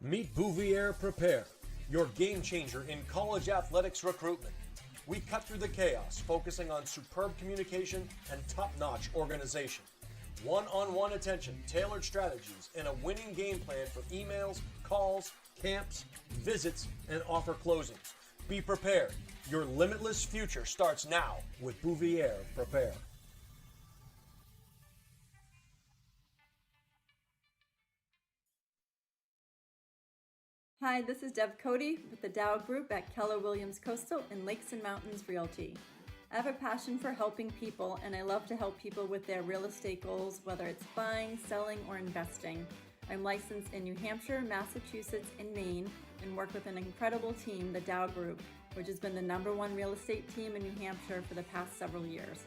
Meet Bouvier Prepare, your game changer in college athletics recruitment. We cut through the chaos, focusing on superb communication and top-notch organization. One-on-one attention, tailored strategies, and a winning game plan for emails, calls, camps, visits, and offer closings. Be prepared. Your limitless future starts now with Bouvier Prepare. Hi, this is Deb Cody with the Dow Group at Keller Williams Coastal and Lakes and Mountains Realty. I have a passion for helping people, and I love to help people with their real estate goals, whether it's buying, selling, or investing. I'm licensed in New Hampshire, Massachusetts, and Maine, and work with an incredible team, the Dow Group, which has been the #1 real estate team in New Hampshire for the past several years.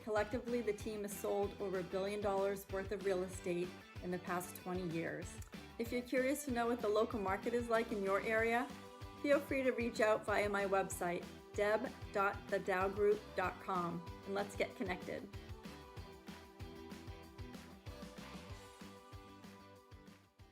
Collectively, the team has sold over $1 billion worth of real estate in the past 20 years. If you're curious to know what the local market is like in your area, feel free to reach out via my website, deb.thedowgroup.com, and let's get connected.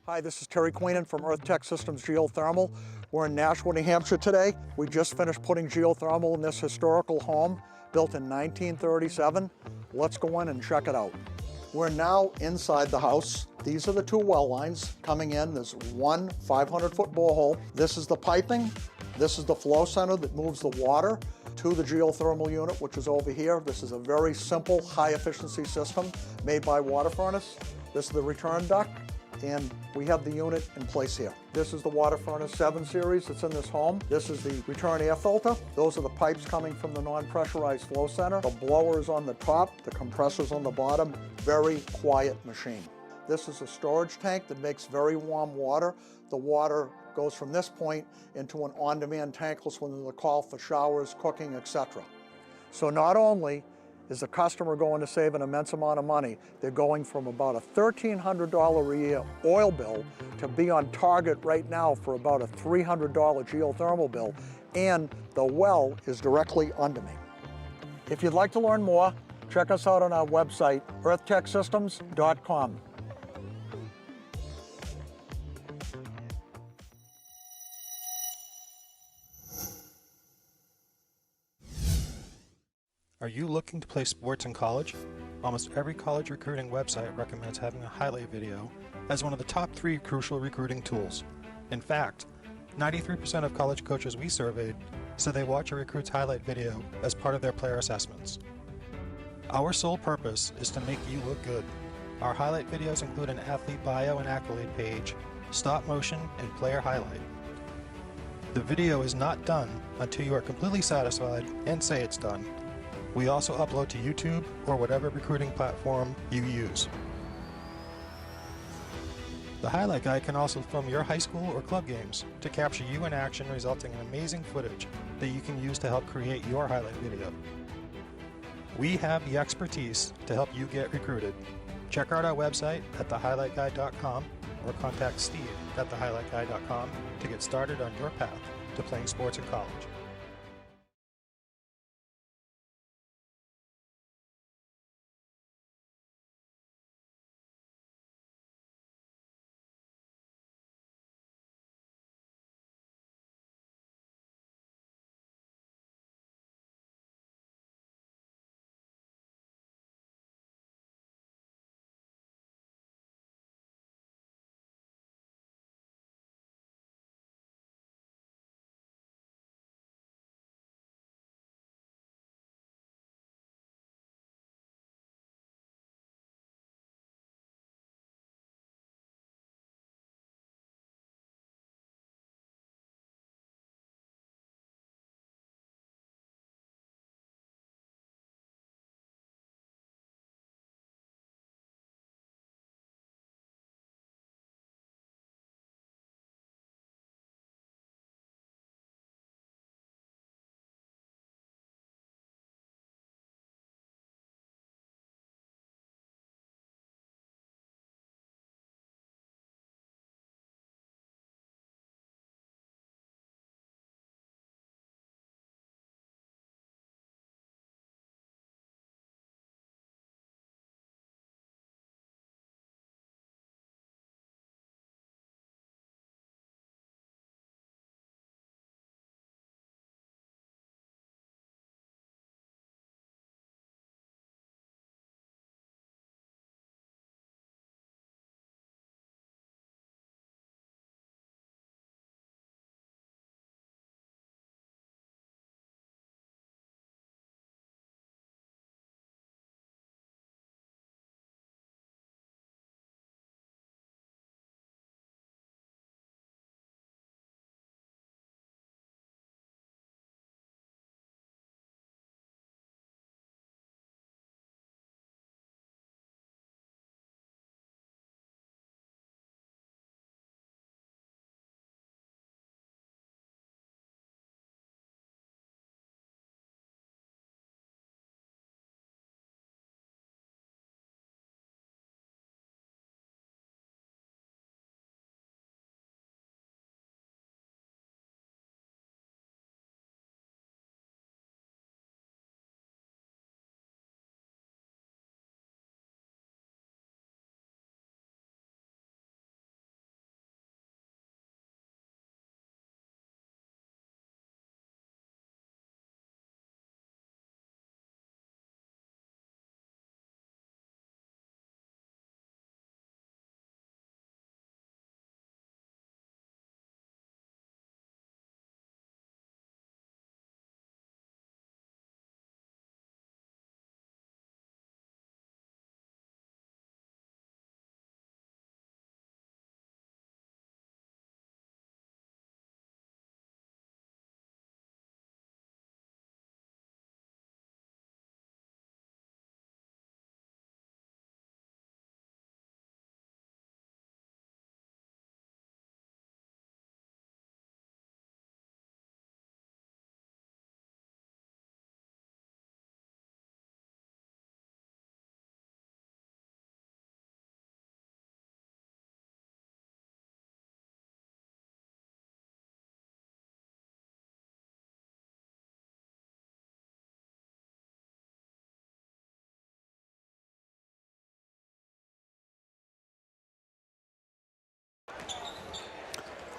Hi, this is Terry Queenan from Earth Tech Systems Geothermal. We're in Nashua, New Hampshire today. We just finished putting geothermal in this historical home built in 1937. Let's go in and check it out. We're now inside the house. These are the two well lines coming in. There's one 500-foot borehole. This is the piping. This is the flow center that moves the water to the geothermal unit, which is over here. This is a very simple, high-efficiency system made by water furnace. This is the return duct, and we have the unit in place here. This is the water furnace 7 series that's in this home. This is the return air filter. Those are the pipes coming from the non-pressurized flow center. The blower is on the top, the compressor's on the bottom. Very quiet machine. This is a storage tank that makes very warm water. The water goes from this point into an on-demand tankless when there's a call for showers, cooking, etc. So not only is the customer going to save an immense amount of money, they're going from about a $1,300 a year oil bill to be on target right now for about a $300 geothermal bill, and the well is directly under me. If you'd like to learn more, check us out on our website, earthtechsystems.com. Are you looking to play sports in college? Almost every college recruiting website recommends having a highlight video as one of the top 3 crucial recruiting tools. In fact, 93% of college coaches we surveyed so they watch a recruit's highlight video as part of their player assessments. Our sole purpose is to make you look good. Our highlight videos include an athlete bio and accolade page, stop motion, and player highlight. The video is not done until you are completely satisfied and say it's done. We also upload to YouTube or whatever recruiting platform you use. The highlight guy can also film your high school or club games to capture you in action, resulting in amazing footage that you can use to help create your highlight video. We have the expertise to help you get recruited. Check out our website at thehighlightguy.com or contact Steve at thehighlightguy.com to get started on your path to playing sports in college.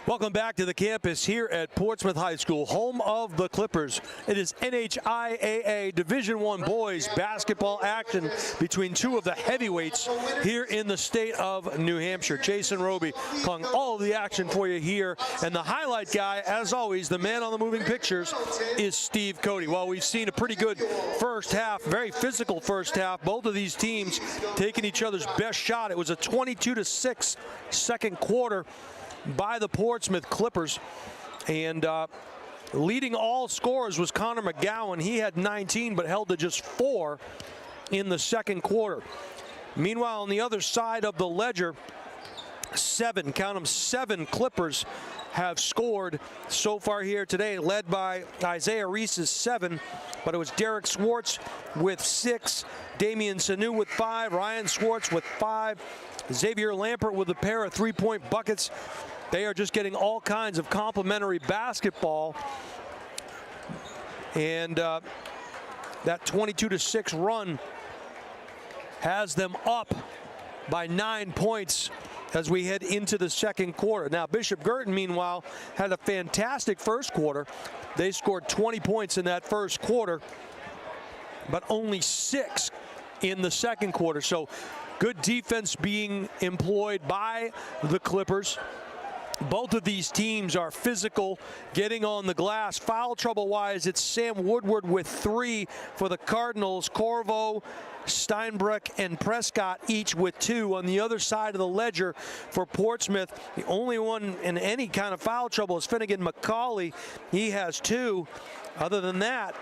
Welcome back to the campus here at Portsmouth High School, home of the Clippers. It is NHIAA Division I boys basketball action between two of the heavyweights here in the state of New Hampshire. Jason Roby calling all of the action for you here. And the highlight guy, as always, the man on the moving pictures, is Steve Cody. Well, we've seen a pretty good first half, very physical first half. Both of these teams taking each other's best shot. It was a 22-6 second quarter by the Portsmouth Clippers, and leading all scorers was Connor McGowan. He had 19 but held to just 4 in the second quarter. Meanwhile, on the other side of the ledger, 7 Clippers have scored so far here today, led by Isaiah Reese's 7, but it was Derek Swartz with 6, Damian Sanu with 5, Ryan Swartz with 5, Xavier Lampert with a pair of 3-point buckets. They are just getting all kinds of complimentary basketball. And that 22-6 run has them up by 9 points as we head into the second quarter. Now, Bishop.Guertin, meanwhile, had a fantastic first quarter. They scored 20 points in that first quarter, but only 6 in the second quarter. So good defense being employed by the Clippers. Both of these teams are physical, getting on the glass. Foul trouble-wise, it's Sam Woodward with 3 for the Cardinals. Corvo, Steinbreck, and Prescott each with 2. On the other side of the ledger for Portsmouth, the only one in any kind of foul trouble is Finnegan McCauley. He has 2. Other than that,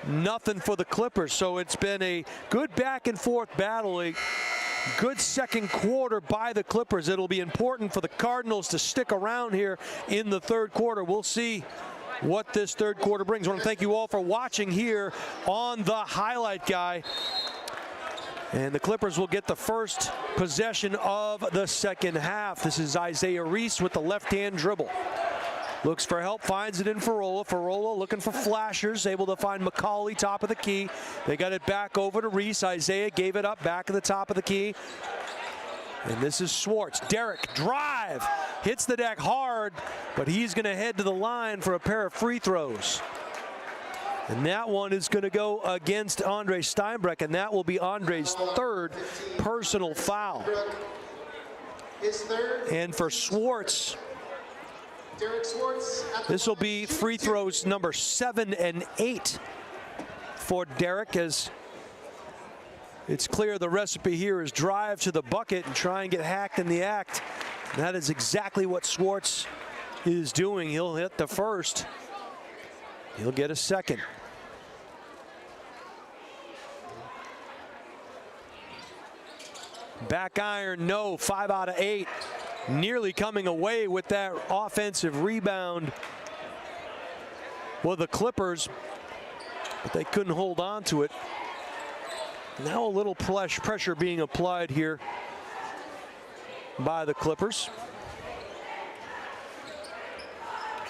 nothing for the Clippers. So it's been a good back-and-forth battle. A good second quarter by the Clippers. It'll be important for the Cardinals to stick around here in the third quarter. We'll see what this third quarter brings. I want to thank you all for watching here on the highlight guy. And the Clippers will get the first possession of the second half. This is Isaiah Reese with the left-hand dribble. Looks for help, finds it in Farola. Farola looking for flashers, able to find McCauley, top of the key. They got it back over to Reese. Isaiah gave it up, back at the top of the key. And this is Swartz. Derek, drive, hits the deck hard, but he's going to head to the line for a pair of free throws. And that one is going to go against Andre Steinbreck, and that will be Andre's 3rd personal foul. And for Swartz, this will be free throws number 7 and 8 for Derek, as it's clear the recipe here is drive to the bucket and try and get hacked in the act. And that is exactly what Swartz is doing. He'll hit the first. He'll get a second. Back iron, no. 5 out of 8. Nearly coming away with that offensive rebound with the Clippers, but they couldn't hold on to it. Now a little pressure being applied here by the Clippers.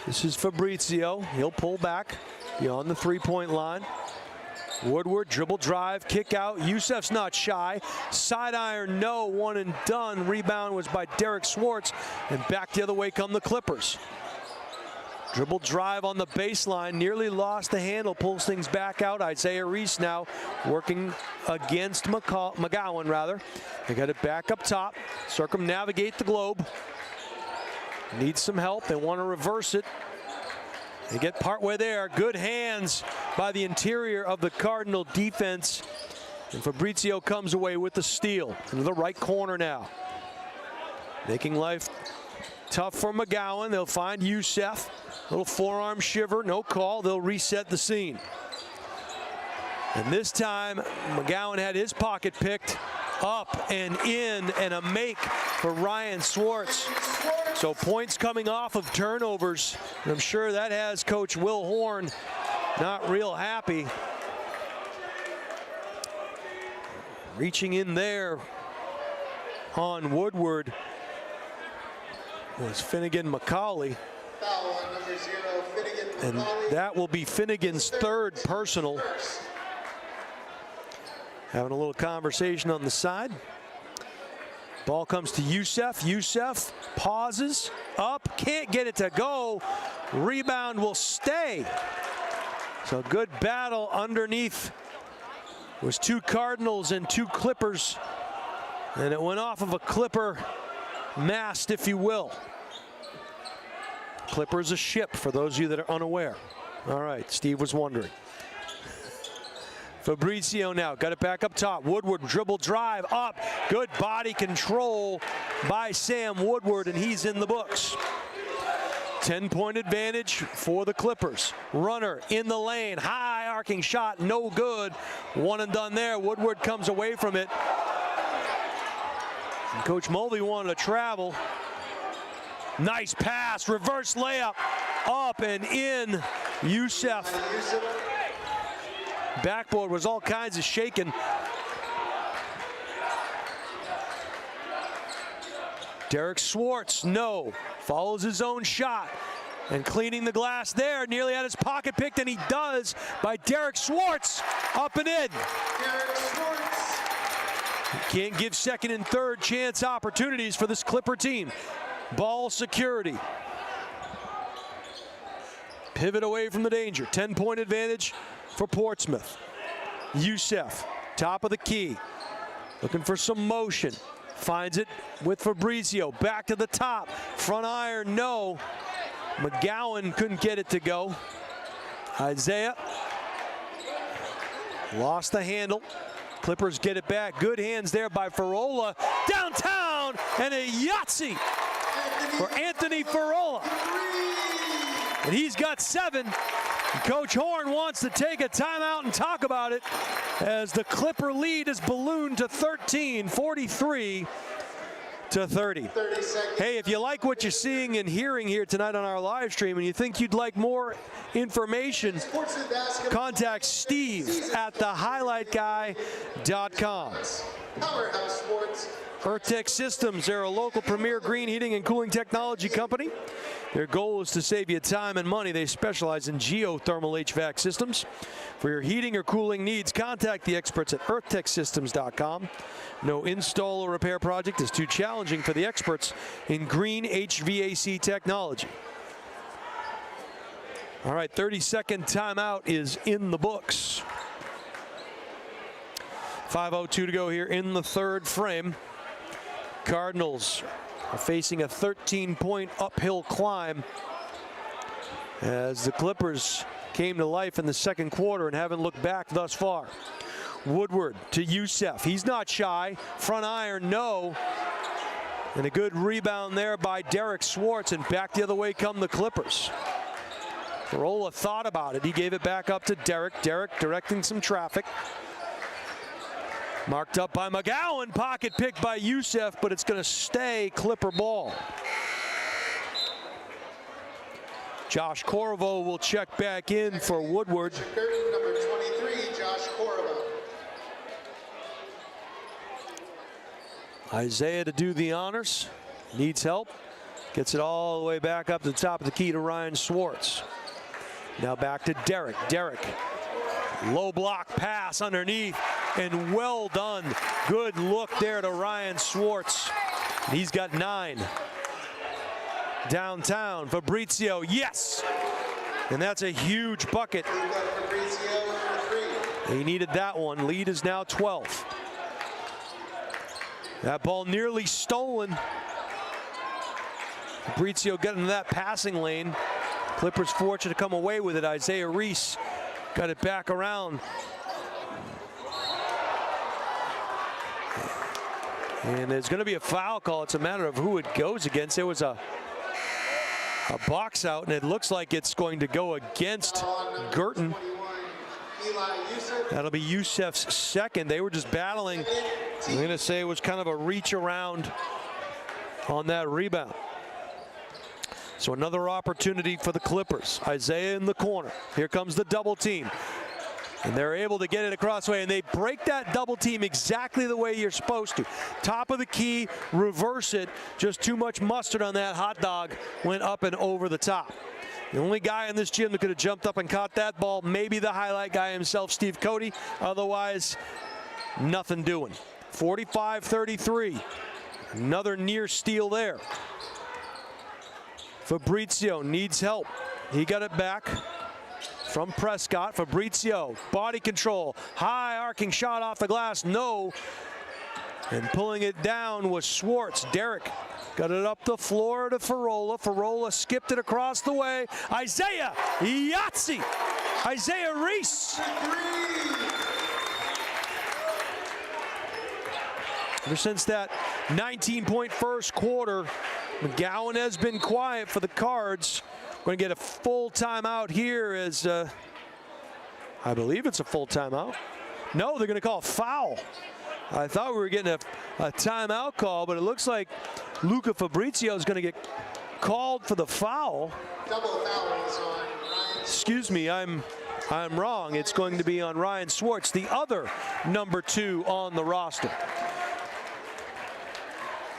This is Fabrizio. He'll pull back beyond the 3-point line. Woodward, dribble drive, kick out. Youssef's not shy. Side iron, no. One and done. Rebound was by Derek Swartz. And back the other way come the Clippers. Dribble drive on the baseline. Nearly lost the handle. Pulls things back out. Isaiah Reese now working against McGowan, rather. They got it back up top. Circumnavigate the globe. Needs some help. They want to reverse it. They get partway there. Good hands by the interior of the Cardinal defense. And Fabrizio comes away with the steal into the right corner now. Making life tough for McGowan. They'll find Youssef. Little forearm shiver, no call. They'll reset the scene. And this time, McGowan had his pocket picked. Up and in, and a make for Ryan Swartz. So points coming off of turnovers. And I'm sure that has Coach Will Horn not real happy. Reaching in there on Woodward was Finnegan McCauley. And that will be Finnegan's 3rd personal. Having a little conversation on the side. Ball comes to Youssef. Youssef pauses, up, can't get it to go. Rebound will stay. So good battle underneath. It was 2 Cardinals and 2 Clippers. And it went off of a Clipper mast, if you will. Clipper's a ship, for those of you that are unaware. All right, Steve was wondering. Fabrizio now, got it back up top. Woodward, dribble drive, up. Good body control by Sam Woodward, and he's in the books. 10-point advantage for the Clippers. Runner in the lane, high arcing shot, no good. One and done there. Woodward comes away from it. And Coach Mulvey wanted to travel. Nice pass, reverse layup, up and in. Youssef. Backboard was all kinds of shaking. Derek Schwartz, no. Follows his own shot. And cleaning the glass there, nearly had his pocket picked, and he does by Derek Schwartz. Up and in. Derek Schwartz. Can't give second and third chance opportunities for this Clipper team. Ball security. Pivot away from the danger. 10-point advantage for Portsmouth. Youssef, top of the key. Looking for some motion. Finds it with Fabrizio. Back to the top. Front iron, no. McGowan couldn't get it to go. Isaiah lost the handle. Clippers get it back. Good hands there by Farola. Downtown, and a Yahtzee for Anthony Farola. And he's got 7. Coach Horn wants to take a timeout and talk about it as the Clipper lead is ballooned to 13, 43 to 30. Hey, if you like what you're seeing and hearing here tonight on our live stream and you think you'd like more information, contact Steve at thehighlightguy.com. Powerhouse Sports. EarthTech Systems, they're a local premier green heating and cooling technology company. Their goal is to save you time and money. They specialize in geothermal HVAC systems. For your heating or cooling needs, contact the experts at earthtechsystems.com. No install or repair project is too challenging for the experts in green HVAC technology. All right, 30-second timeout is in the books. 5:02 to go here in the third frame. Cardinals are facing a 13-point uphill climb as the Clippers came to life in the second quarter and haven't looked back thus far. Woodward to Youssef. He's not shy. Front iron, no. And a good rebound there by Derek Schwartz, and back the other way come the Clippers. Farola thought about it. He gave it back up to Derek. Derek directing some traffic. Marked up by McGowan, pocket picked by Youssef, but it's going to stay Clipper ball. Josh Corvo will check back in for Woodward. Number 23, Josh Corvo. Isaiah to do the honors. Needs help. Gets it all the way back up to the top of the key to Ryan Schwartz. Now back to Derek. Derek. Low block pass underneath, and well done. Good look there to Ryan Schwartz. He's got 9. Downtown, Fabrizio, yes! And that's a huge bucket. He needed that one. Lead is now 12. That ball nearly stolen. Fabrizio getting into that passing lane. Clippers fortunate to come away with it. Isaiah Reese got it back around. And there's going to be a foul call. It's a matter of who it goes against. There was a box out, and it looks like it's going to go against Guertin. That'll be Youssef's second. They were just battling. I'm going to say it was kind of a reach around on that rebound. So another opportunity for the Clippers. Isaiah in the corner. Here comes the double team. And they're able to get it across the way, and they break that double team exactly the way you're supposed to. Top of the key, reverse it. Just too much mustard on that hot dog. Went up and over the top. The only guy in this gym that could have jumped up and caught that ball, maybe the highlight guy himself, Steve Cody. Otherwise, nothing doing. 45-33. Another near steal there. Fabrizio needs help. He got it back from Prescott. Fabrizio, body control, high arcing shot off the glass, no. And pulling it down was Schwartz. Derek got it up the floor to Farola. Farola skipped it across the way. Isaiah Yahtzee. Isaiah Reese. Ever since that 19-point first quarter, McGowan has been quiet for the Cards. Going to get a full timeout here as, I believe it's a full timeout. No, they're going to call a foul. I thought we were getting a timeout call, but it looks like Luca Fabrizio is going to get called for the foul. Double fouls on Ryan. Excuse me, I'm wrong. It's going to be on Ryan Schwartz, the other number 2 on the roster,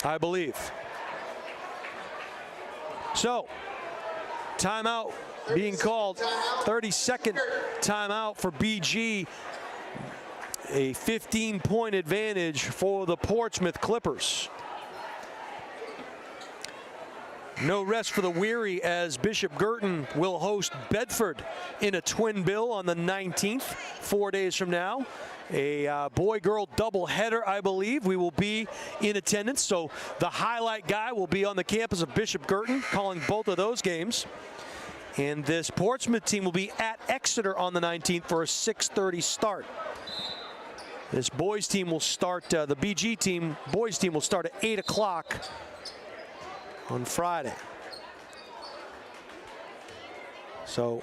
I believe. So, timeout being called, 30-second timeout for BG. A 15-point advantage for the Portsmouth Clippers. No rest for the weary as Bishop-Guertin will host Bedford in a twin bill on the 19th, 4 days from now. A boy-girl doubleheader, I believe. We will be in attendance, so the highlight guy will be on the campus of Bishop-Guertin calling both of those games. And this Portsmouth team will be at Exeter on the 19th for a 6:30 start. This boys team will start, the BG team, boys team will start at 8 o'clock on Friday. So,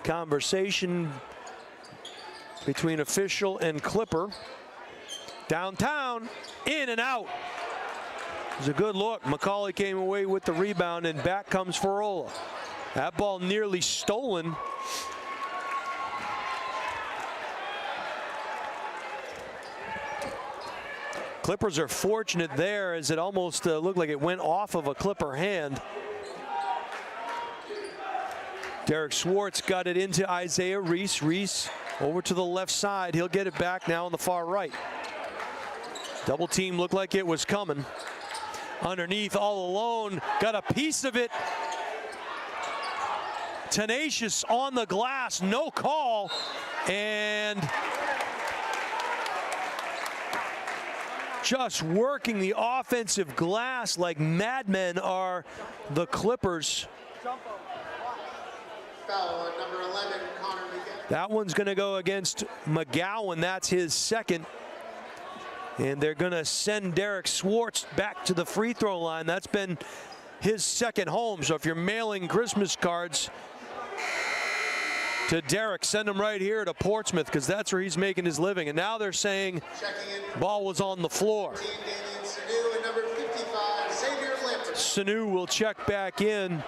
conversation between official and Clipper. Downtown, in and out. It was a good look. McCauley came away with the rebound, and back comes Farola. That ball nearly stolen. Clippers are fortunate there as it almost looked like it went off of a Clipper hand. Derek Schwartz got it into Isaiah Reese. Reese over to the left side. He'll get it back now on the far right. Double team looked like it was coming. Underneath all alone, got a piece of it. Tenacious on the glass, no call, and just working the offensive glass like madmen are the Clippers. Foul on number 11, Connor McGowan. That one's going to go against McGowan. That's his second. And they're going to send Derek Schwartz back to the free throw line. That's been his second home. So if you're mailing Christmas cards to Derek, send them right here to Portsmouth because that's where he's making his living. And now they're saying ball was on the floor. Sanu will check back in.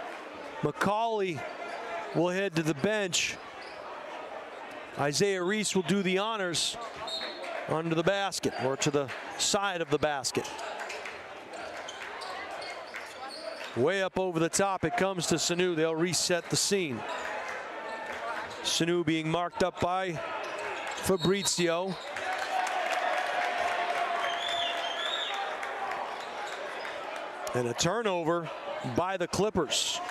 McCauley will head to the bench. Isaiah Reese will do the honors under the basket or to the side of the basket. Way up over the top it comes to Sanu. They'll reset the scene. Sanu being marked up by Fabrizio. And a turnover by the Clippers.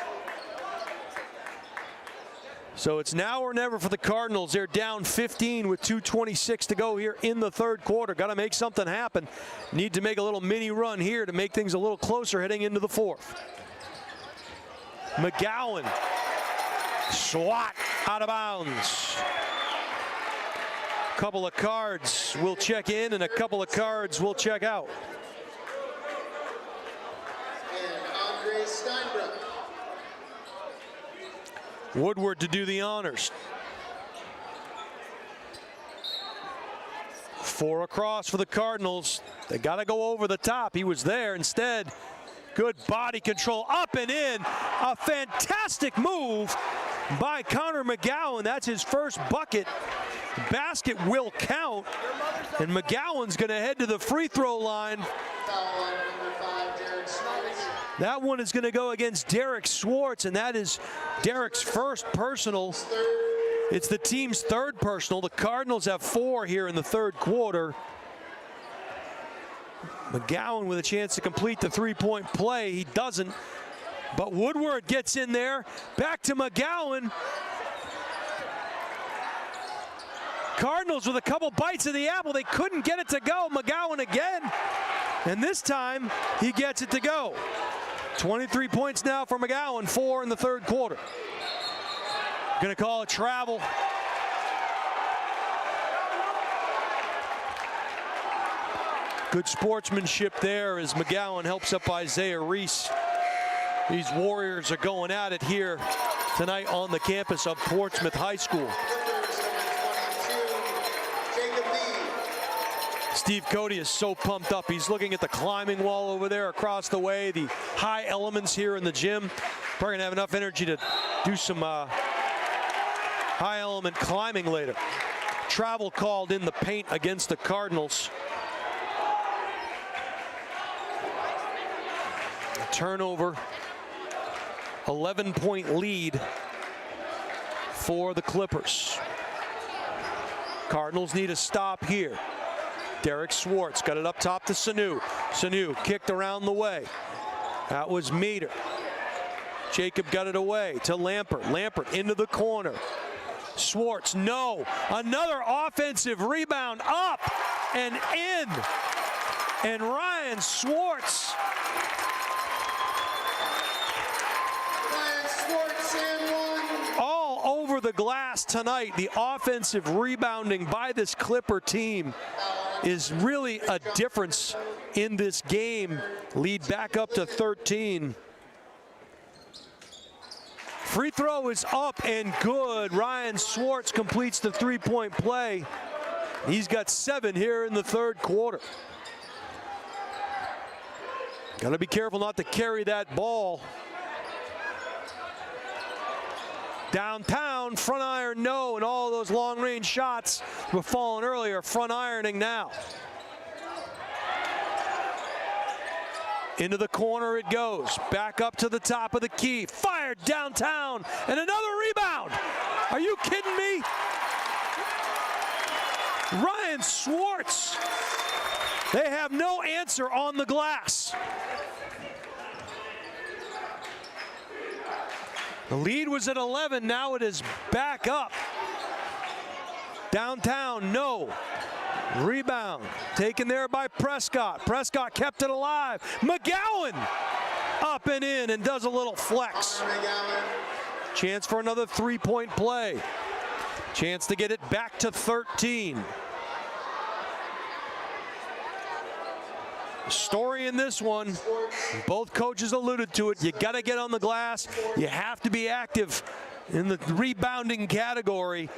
So it's now or never for the Cardinals. They're down 15 with 2:26 to go here in the third quarter. Got to make something happen. Need to make a little mini run here to make things a little closer heading into the fourth. McGowan. Swat out of bounds. A couple of Cards will check in and a couple of Cards will check out. And Andre Steinbrook. Woodward to do the honors. 4 across for the Cardinals. They got to go over the top. He was there instead. Good body control up and in. A fantastic move by Connor McGowan. That's his first bucket. Basket will count. And McGowan's going to head to the free throw line. That one is going to go against Derek Schwartz, and that is Derek's first personal. It's the team's third personal. The Cardinals have 4 here in the third quarter. McGowan with a chance to complete the three-point play. He doesn't, but Woodward gets in there. Back to McGowan. Cardinals with a couple bites of the apple. They couldn't get it to go. McGowan again. And this time, he gets it to go. 23 points now for McGowan, 4 in the third quarter. Gonna call it travel. Good sportsmanship there as McGowan helps up Isaiah Reese. These Warriors are going at it here tonight on the campus of Portsmouth High School. Steve Cody is so pumped up. He's looking at the climbing wall over there across the way, the high elements here in the gym. Probably gonna have enough energy to do some high element climbing later. Travel called in the paint against the Cardinals. Turnover, 11-point lead for the Clippers. Cardinals need a stop here. Derek Schwartz got it up top to Sanu. Sanu kicked around the way. That was Meter. Jacob got it away to Lampert. Lampert into the corner. Schwartz, no. Another offensive rebound up and in. And Ryan Schwartz. All over the glass tonight. The offensive rebounding by this Clipper team is really a difference in this game. Lead back up to 13. Free throw is up and good. Ryan Schwartz completes the three-point play. He's got 7 here in the third quarter. Got to be careful not to carry that ball. Downtown, front iron, no, and all those long-range shots were falling earlier. Front ironing now. Into the corner it goes. Back up to the top of the key. Fired downtown, and another rebound. Are you kidding me? Ryan Schwartz. They have no answer on the glass. The lead was at 11, now it is back up. Downtown, no. Rebound, taken there by Prescott. Prescott kept it alive. McGowan up and in and does a little flex. Chance for another three-point play. Chance to get it back to 13. Story in this one, both coaches alluded to it. You got to get on the glass. You have to be active in the rebounding category.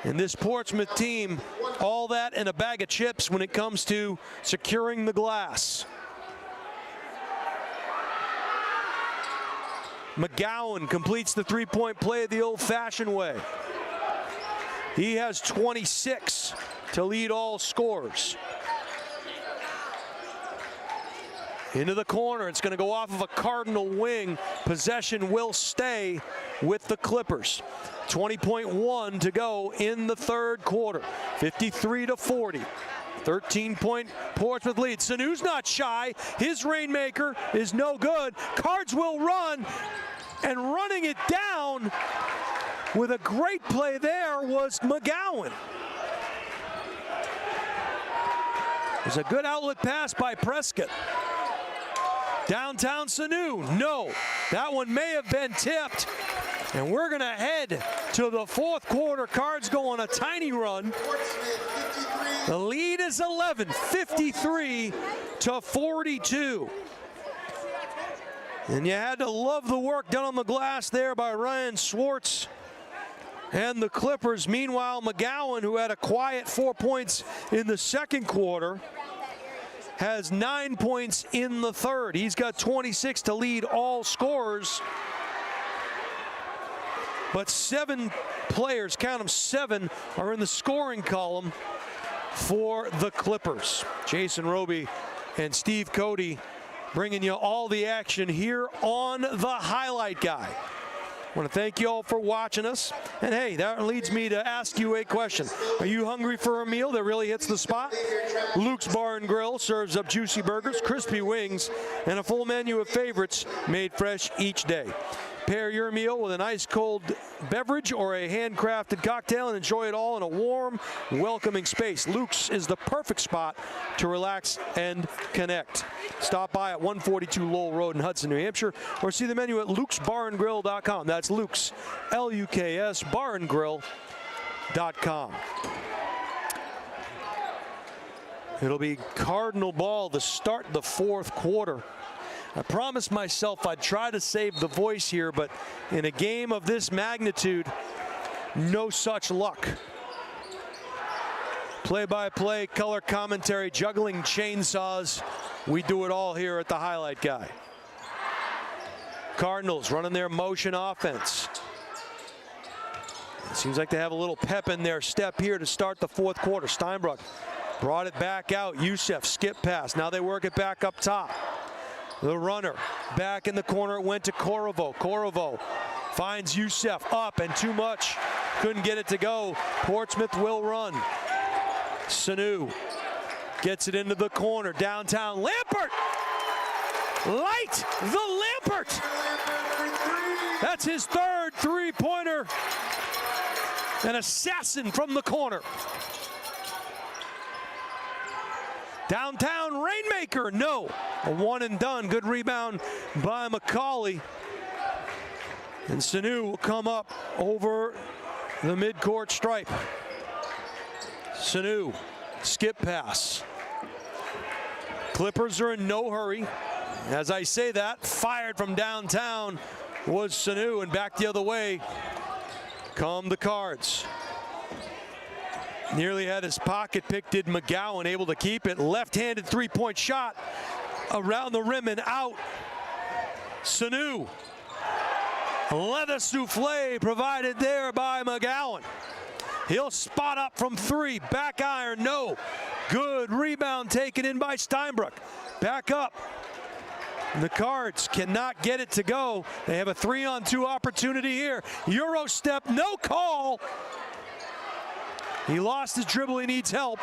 And this Portsmouth team, all that and a bag of chips when it comes to securing the glass. McGowan completes the three-point play the old-fashioned way. He has 26 to lead all scorers. Into the corner, it's going to go off of a Cardinal wing. Possession will stay with the Clippers. 20.1 to go in the third quarter. 53-40. 13-point Portsmouth lead. Sanu's not shy. His rainmaker is no good. Cards will run, and running it down with a great play there was McGowan. There's a good outlet pass by Prescott. Downtown Sanu, no. That one may have been tipped. And we're going to head to the fourth quarter. Cards go on a tiny run. The lead is 11, 53-42. And you had to love the work done on the glass there by Ryan Schwartz and the Clippers. Meanwhile, McGowan, who had a quiet 4 points in the second quarter, has 9 points in the third. He's got 26 to lead all scorers. But 7 players, count them 7, are in the scoring column for the Clippers. Jason Roby and Steve Cody bringing you all the action here on the Highlight Guy. I want to thank you all for watching us. And hey, that leads me to ask you a question. Are you hungry for a meal that really hits the spot? Luke's Bar and Grill serves up juicy burgers, crispy wings, and a full menu of favorites made fresh each day. Pair your meal with an ice-cold beverage or a handcrafted cocktail and enjoy it all in a warm, welcoming space. Luke's is the perfect spot to relax and connect. Stop by at 142 Lowell Road in Hudson, New Hampshire, or see the menu at lukesbarandgrill.com. That's Luke's, L-U-K-S, barandgrill.com. It'll be Cardinal ball to start the fourth quarter. I promised myself I'd try to save the voice here, but in a game of this magnitude, no such luck. Play-by-play, color commentary, juggling chainsaws. We do it all here at the Highlight Guy. Cardinals running their motion offense. It seems like they have a little pep in their step here to start the fourth quarter. Steinbruck brought it back out. Youssef skip pass. Now they work it back up top. The runner back in the corner, went to Corriveau. Corriveau finds Youssef up and too much. Couldn't get it to go. Portsmouth will run. Sanu gets it into the corner. Downtown. Lampert! Light the Lampert! That's his third three-pointer. An assassin from the corner. Downtown Rainmaker, no. A one and done. Good rebound by McCauley. And Sanu will come up over the midcourt stripe. Sanu, skip pass. Clippers are in no hurry. As I say that, fired from downtown was Sanu, and back the other way come the Cards. Nearly had his pocket pick, did McGowan, able to keep it. Left-handed three-point shot around the rim and out. Sanu. Leather souffle provided there by McGowan. He'll spot up from three. Back iron, no. Good rebound taken in by Steinbruck. Back up. And the Cards cannot get it to go. They have a 3-on-2 opportunity here. Euro step, no call. He lost his dribble, he needs help.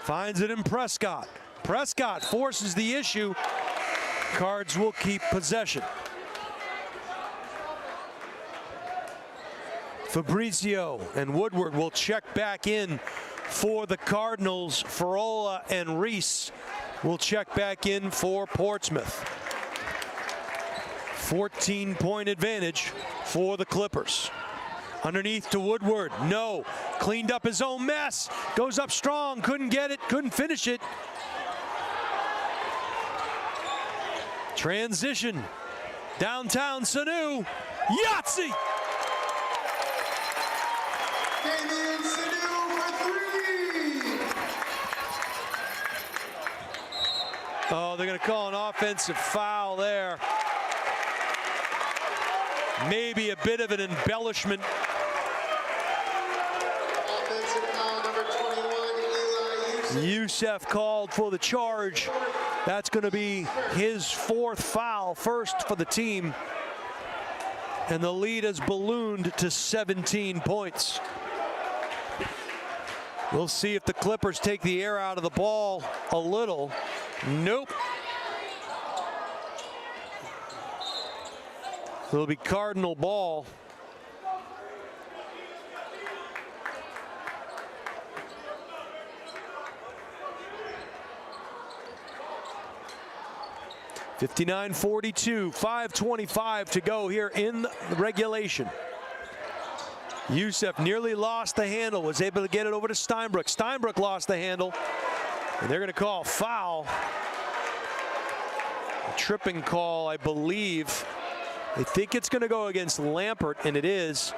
Finds it in Prescott. Prescott forces the issue. Cards will keep possession. Fabrizio and Woodward will check back in for the Cardinals. Farola and Reese will check back in for Portsmouth. 14-point advantage for the Clippers. Underneath to Woodward, no. Cleaned up his own mess. Goes up strong, couldn't get it, couldn't finish it. Transition. Downtown Sanu. Yahtzee! Damian Sanu for three. Oh, they're going to call an offensive foul there. Maybe a bit of an embellishment. Offensive foul number 21, Eli Youssef called for the charge. That's going to be his fourth foul, first for the team. And the lead has ballooned to 17 points. We'll see if the Clippers take the air out of the ball a little. Nope. It'll be Cardinal ball. (59-42), 5:25 to go here in the regulation. Youssef nearly lost the handle, was able to get it over to Steinbruck. Steinbruck lost the handle, and they're going to call foul. A tripping call, I believe. They think it's going to go against Lampert, and it is.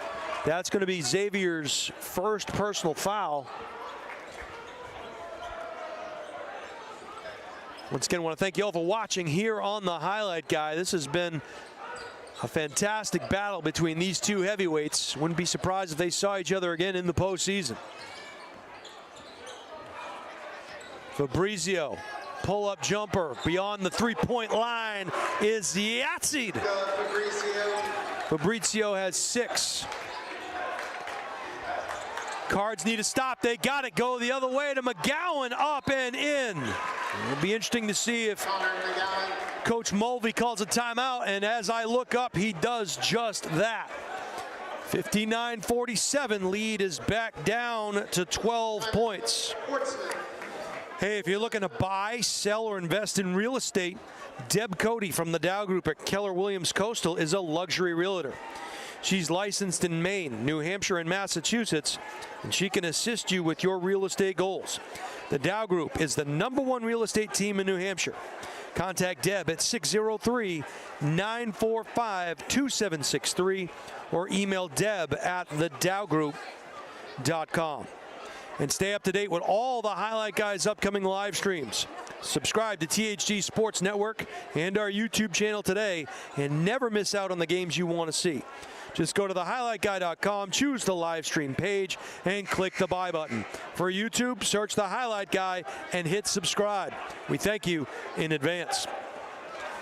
That's going to be Xavier's first personal foul. Once again, I want to thank you all for watching here on the Highlight Guy. This has been a fantastic battle between these two heavyweights. Wouldn't be surprised if they saw each other again in the postseason. Fabrizio, pull-up jumper beyond the three-point line is Yahtzee. Fabrizio. Fabrizio has 6. Cards need to stop. They got it. Go the other way to McGowan, up and in. It'll be interesting to see if Coach Mulvey calls a timeout, and as I look up, he does just that. 59-47, lead is back down to 12 points. Hey, if you're looking to buy, sell, or invest in real estate, Deb Cody from the Dow Group at Keller Williams Coastal is a luxury realtor. She's licensed in Maine, New Hampshire, and Massachusetts, and she can assist you with your real estate goals. The Dow Group is the #1 real estate team in New Hampshire. Contact Deb at 603-945-2763 or email Deb at thedowgroup.com. And stay up to date with all the Highlight Guys' upcoming live streams. Subscribe to THG Sports Network and our YouTube channel today and never miss out on the games you want to see. Just go to thehighlightguy.com, choose the live stream page, and click the buy button. For YouTube, search The Highlight Guy and hit subscribe. We thank you in advance.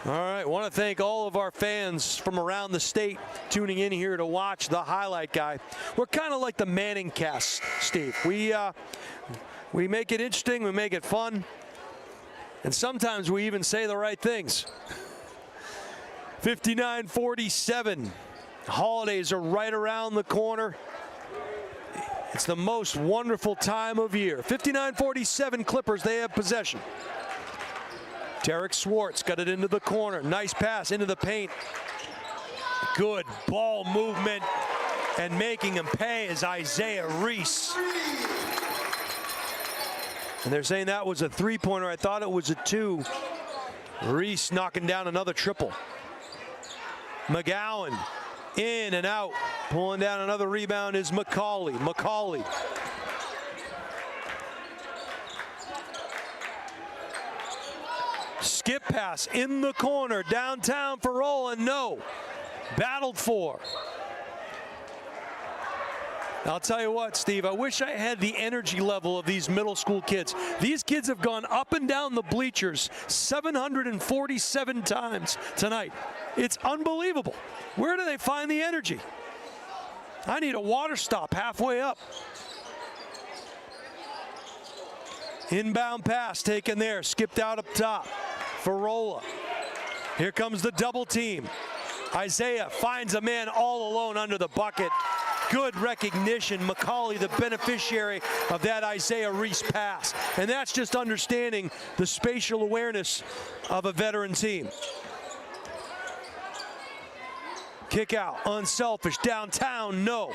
All right, I want to thank all of our fans from around the state tuning in here to watch The Highlight Guy. We're kind of like the Manning cast, Steve. We make it interesting, we make it fun, and sometimes we even say the right things. 59-47. Holidays are right around the corner. It's the most wonderful time of year. 59-47 Clippers, they have possession. Derek Schwartz got it into the corner. Nice pass into the paint. Good ball movement, and making him pay is Isaiah Reese. And they're saying that was a three-pointer. I thought it was a 2. Reese knocking down another triple. McGowan in and out. Pulling down another rebound is McCauley. Skip pass in the corner, downtown for Roland, no. Battled for. I'll tell you what, Steve, I wish I had the energy level of these middle school kids. These kids have gone up and down the bleachers 747 times tonight. It's unbelievable. Where do they find the energy? I need a water stop halfway up. Inbound pass taken there, skipped out up top. Farola. Here comes the double team. Isaiah finds a man all alone under the bucket. Good recognition. McCauley, the beneficiary of that Isaiah Reese pass. And that's just understanding the spatial awareness of a veteran team. Kick out, unselfish, downtown, no.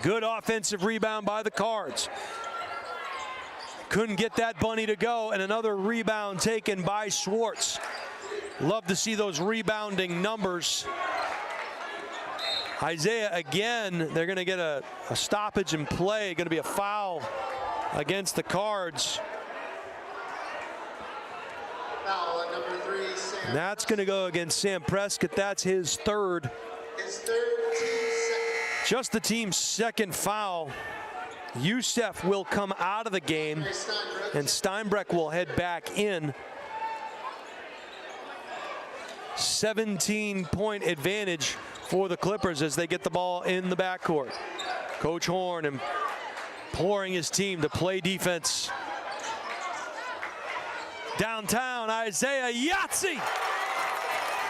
Good offensive rebound by the Cards. Couldn't get that bunny to go, and another rebound taken by Schwartz. Love to see those rebounding numbers. Isaiah again, they're going to get a stoppage in play, going to be a foul against the Cards. Foul at number 3, Sam. And that's going to go against Sam Prescott. That's his third. His third, team second. Just the team's second foul. Youssef will come out of the game, and Steinbreck will head back in. 17-point advantage for the Clippers as they get the ball in the backcourt. Coach Horn imploring his team to play defense. Downtown, Isaiah Yahtzee!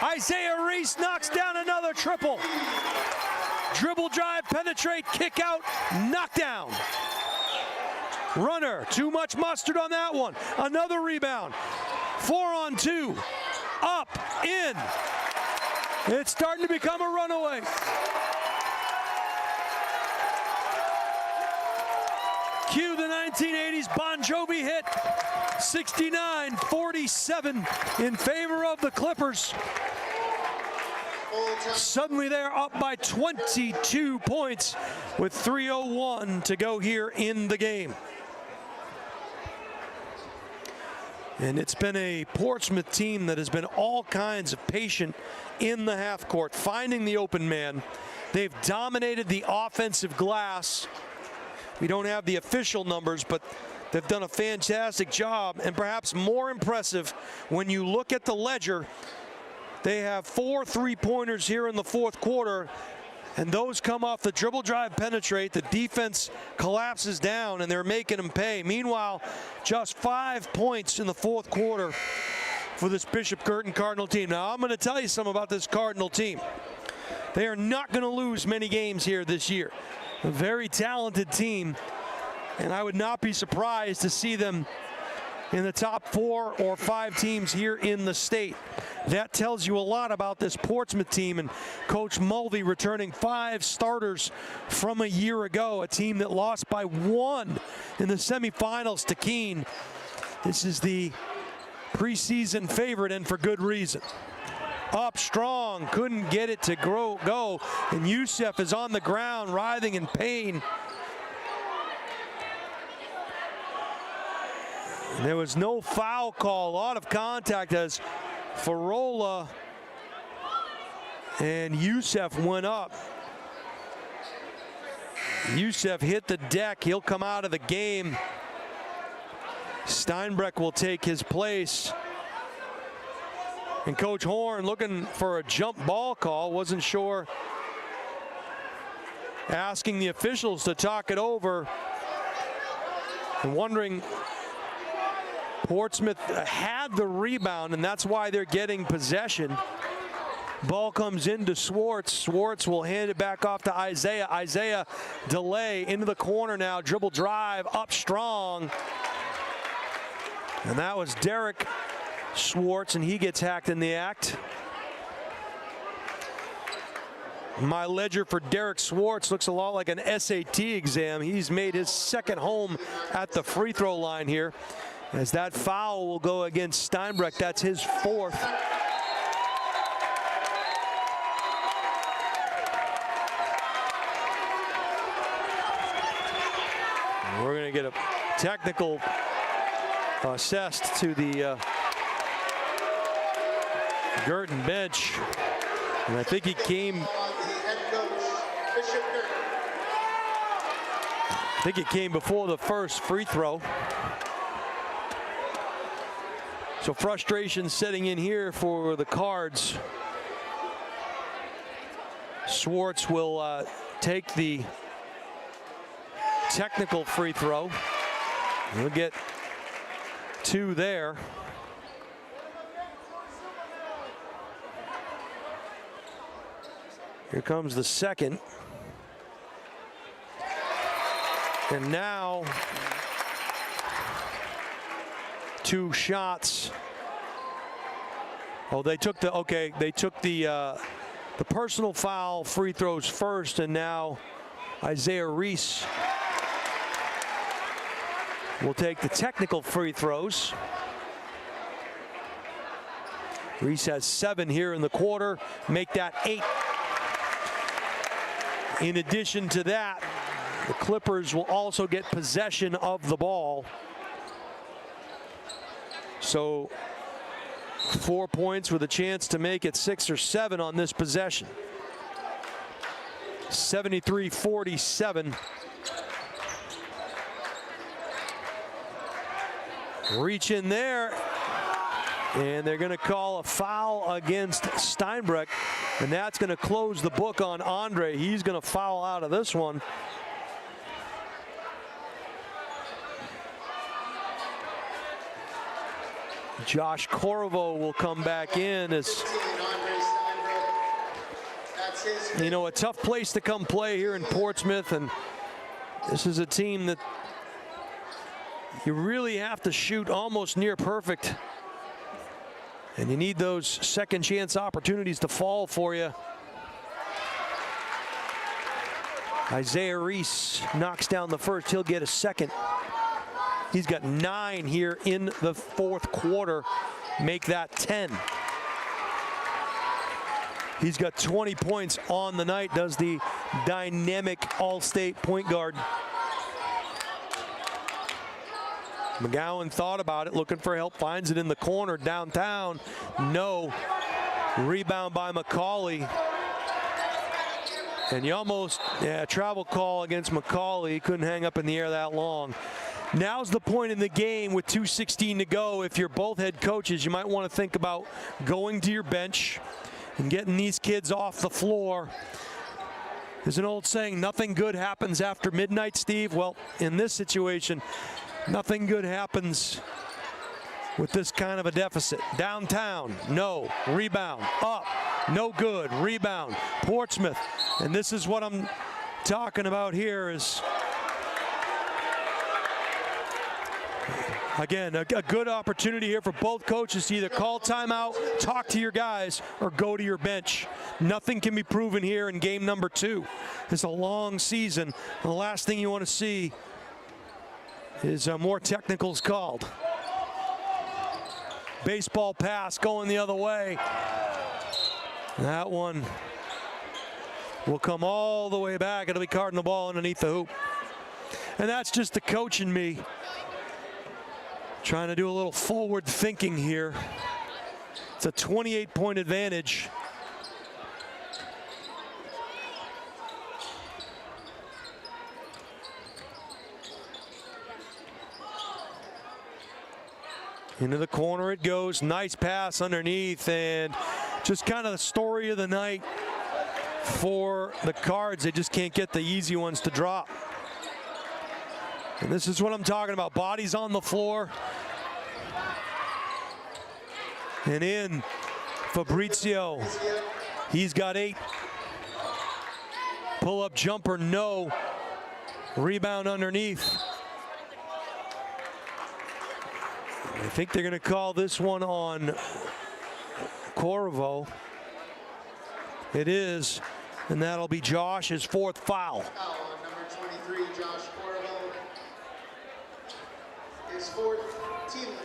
Isaiah Reese knocks down another triple. Dribble drive, penetrate, kick out, knockdown. Runner, too much mustard on that one. Another rebound. 4-on-2. Up, in. It's starting to become a runaway. Cue the 1980s Bon Jovi hit. 69-47 in favor of the Clippers. Suddenly they're up by 22 points with 3:01 to go here in the game. And it's been a Portsmouth team that has been all kinds of patient in the half court, finding the open man. They've dominated the offensive glass. We don't have the official numbers, but they've done a fantastic job, and perhaps more impressive when you look at the ledger. They have 4 3-pointers here in the fourth quarter, and those come off the dribble drive penetrate. The defense collapses down, and they're making them pay. Meanwhile, just 5 points in the fourth quarter for this Bishop-Guertin Cardinal team. Now, I'm going to tell you something about this Cardinal team. They are not going to lose many games here this year. A very talented team, and I would not be surprised to see them in the top 4 or 5 teams here in the state. That tells you a lot about this Portsmouth team, and Coach Mulvey returning 5 starters from a year ago, a team that lost by 1 in the semifinals to Keene. This is the preseason favorite, and for good reason. Up strong, couldn't get it to go, and Youssef is on the ground writhing in pain. There was no foul call, a lot of contact as Farola and Youssef went up. Youssef hit the deck, he'll come out of the game. Steinbreck will take his place. And Coach Horn looking for a jump ball call, wasn't sure. Asking the officials to talk it over and wondering. Portsmouth had the rebound, and that's why they're getting possession. Ball comes into Swartz. Swartz will hand it back off to Isaiah. Isaiah delay into the corner now. Dribble drive up strong. And that was Derek Swartz, and he gets hacked in the act. My ledger for Derek Swartz looks a lot like an SAT exam. He's made his second home at the free throw line here. As that foul will go against Steinbreck, that's his 4th. We're going to get a technical assessed to the Guertin bench. And I think he came. I think it came before the first free throw. So frustration setting in here for the Cards. Swartz will take the technical free throw. He'll get 2 there. Here comes the second. And now 2 shots. Oh, they took the personal foul free throws first, and now Isaiah Reese will take the technical free throws. Reese has 7 here in the quarter, make that 8. In addition to that, the Clippers will also get possession of the ball. So 4 points with a chance to make it 6 or 7 on this possession. 73-47. Reach in there, and they're going to call a foul against Steinbreck, and that's going to close the book on Andre. He's going to foul out of this one. Josh Corvo will come back in as, you know, a tough place to come play here in Portsmouth, and this is a team that you really have to shoot almost near perfect, and you need those second chance opportunities to fall for you. Isaiah Reese knocks down the first, he'll get a second. He's got 9 here in the fourth quarter, make that 10. He's got 20 points on the night, does the dynamic All-State point guard. McGowan thought about it, looking for help, finds it in the corner downtown. No. Rebound by McCauley. And you almost, travel call against McCauley. He couldn't hang up in the air that long. Now's the point in the game with 2:16 to go. If you're both head coaches, you might want to think about going to your bench and getting these kids off the floor. There's an old saying, nothing good happens after midnight, Steve. Well, in this situation, nothing good happens with this kind of a deficit. Downtown, no. Rebound, up, no good. Rebound, Portsmouth. And this is what I'm talking about here is, again, a good opportunity here for both coaches to either call timeout, talk to your guys, or go to your bench. Nothing can be proven here in game number 2. It's a long season. And the last thing you want to see is more technicals called. Baseball pass going the other way. That one will come all the way back. It'll be Cardinal ball underneath the hoop. And that's just the coach in me trying to do a little forward thinking here. It's a 28-point advantage. Into the corner it goes. Nice pass underneath, and just kind of the story of the night for the Cards. They just can't get the easy ones to drop. And this is what I'm talking about. Bodies on the floor. And in Fabrizio. He's got 8. Pull-up jumper, no. Rebound underneath. I think they're going to call this one on Corvo. It is, and that'll be Josh's 4th foul. Foul on number 23, Josh Corvo. His 4th team limit.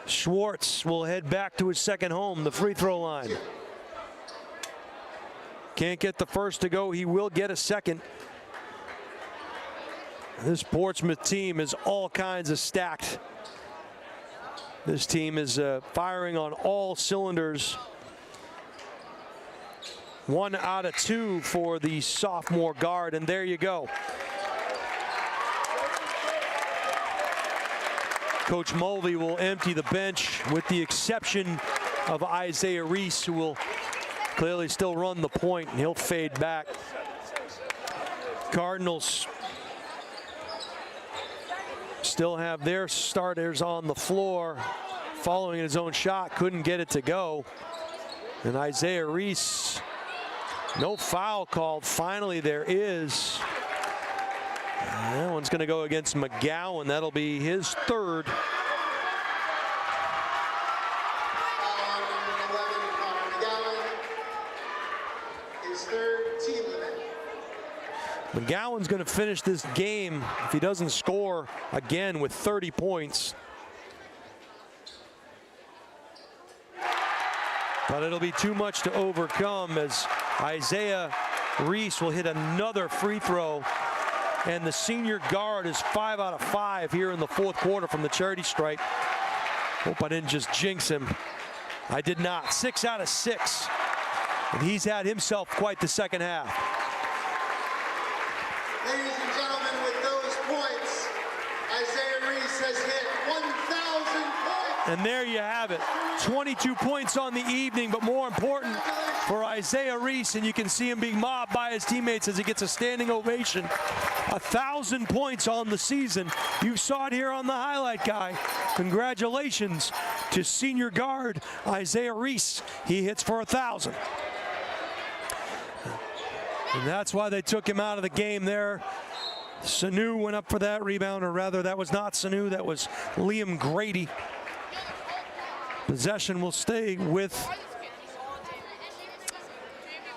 Schwartz will head back to his second home, the free throw line. Can't get the first to go. He will get a second. This Portsmouth team is all kinds of stacked. This team is firing on all cylinders. 1 out of 2 for the sophomore guard, and there you go. Coach Mulvey will empty the bench with the exception of Isaiah Reese, who will clearly still run the point, and he'll fade back. Cardinals still have their starters on the floor, following his own shot, couldn't get it to go. And Isaiah Reese, no foul called. Finally there is. That one's going to go against McGowan. That'll be his 3rd. McGowan's going to finish this game if he doesn't score again with 30 points. But it'll be too much to overcome as Isaiah Reese will hit another free throw. And the senior guard is 5 out of 5 here in the 4th quarter from the charity stripe. Hope I didn't just jinx him. I did not. 6 out of 6. And he's had himself quite the second half. Ladies and gentlemen, with those points, Isaiah Reese has hit 1,000 points. And there you have it. 22 points on the evening, but more important for Isaiah Reese, and you can see him being mobbed by his teammates as he gets a standing ovation. 1,000 points on the season. You saw it here on the highlight guy. Congratulations to senior guard Isaiah Reese. He hits for 1,000. And that's why they took him out of the game there. Sanu went up for that rebound, or rather that was not Sanu, that was Liam Grady. Possession will stay with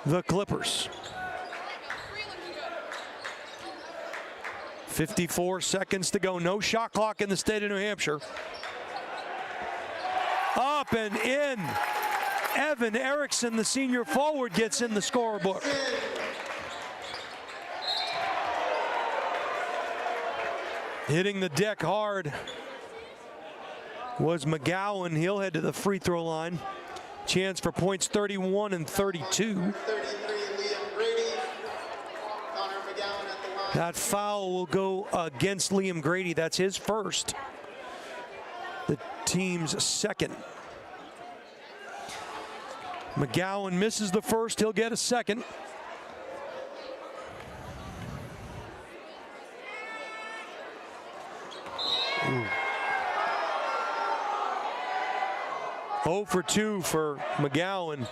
the Clippers. 54 seconds to go. No shot clock in the state of New Hampshire. Up and in. Evan Erickson, the senior forward, gets in the scorebook. Hitting the deck hard was McGowan. He'll head to the free throw line. Chance for points 31 and 32. 33, Liam Grady. Connor McGowan at the line. That foul will go against Liam Grady. That's his first. The team's second. McGowan misses the first. He'll get a second. Ooh. 0 for 2 for McGowan.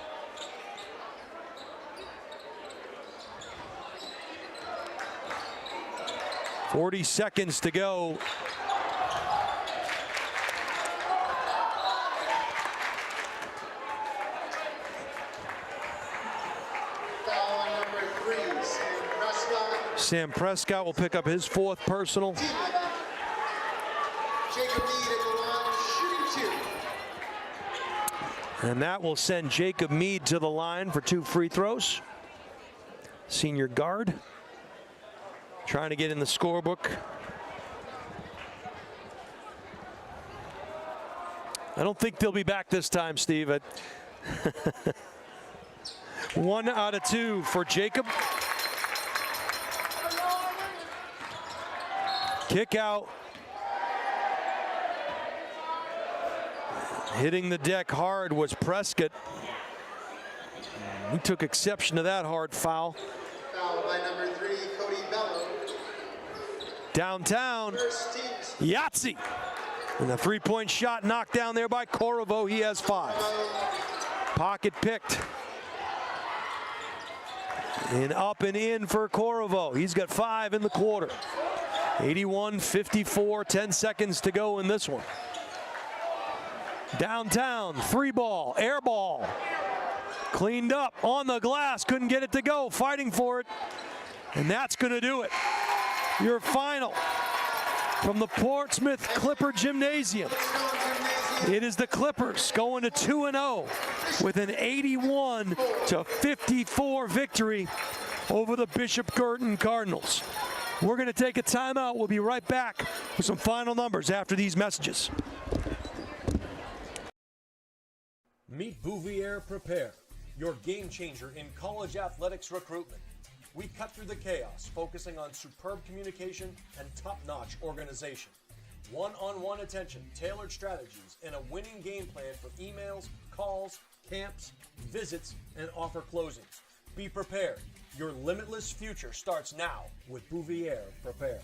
.40 seconds to go. Foul on number 3, Sam Prescott. Sam Prescott will pick up his 4th personal. Jacob Mead at the line, shooting 2. And that will send Jacob Mead to the line for 2 free throws. Senior guard. Trying to get in the scorebook. I don't think they'll be back this time, Steve. 1 out of 2 for Jacob. Kick out. Hitting the deck hard was Prescott. He took exception to that hard foul. Foul by number 3, Cody Bello. Downtown, Yahtzee. And the 3-point shot knocked down there by Corriveau. He has 5. Pocket picked. And up and in for Corriveau. He's got 5 in the quarter. 81-54, 10 seconds to go in this one. Downtown, 3-ball, air ball. Cleaned up on the glass, couldn't get it to go, fighting for it. And that's gonna do it. Your final from the Portsmouth Clipper Gymnasium. It is the Clippers going to 2-0 with an 81-54 victory over the Bishop-Guertin Cardinals. We're going to take a timeout. We'll be right back with some final numbers after these messages. Meet Bouvier Prepare, your game changer in college athletics recruitment. We cut through the chaos, focusing on superb communication and top-notch organization. One-on-one attention, tailored strategies, and a winning game plan for emails, calls, camps, visits, and offer closings. Be prepared. Your limitless future starts now with Bouvier Prepare.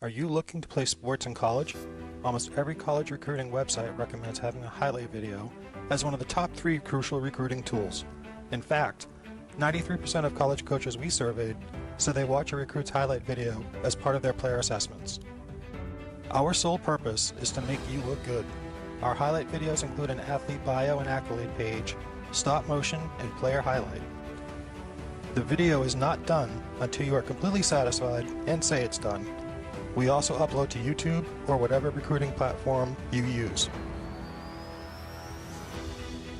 Are you looking to play sports in college? Almost every college recruiting website recommends having a highlight video as one of the top 3 crucial recruiting tools. In fact, 93% of college coaches we surveyed said they watch a recruit's highlight video as part of their player assessments. Our sole purpose is to make you look good. Our highlight videos include an athlete bio and accolade page, stop motion, and player highlight. The video is not done until you are completely satisfied and say it's done. We also upload to YouTube or whatever recruiting platform you use.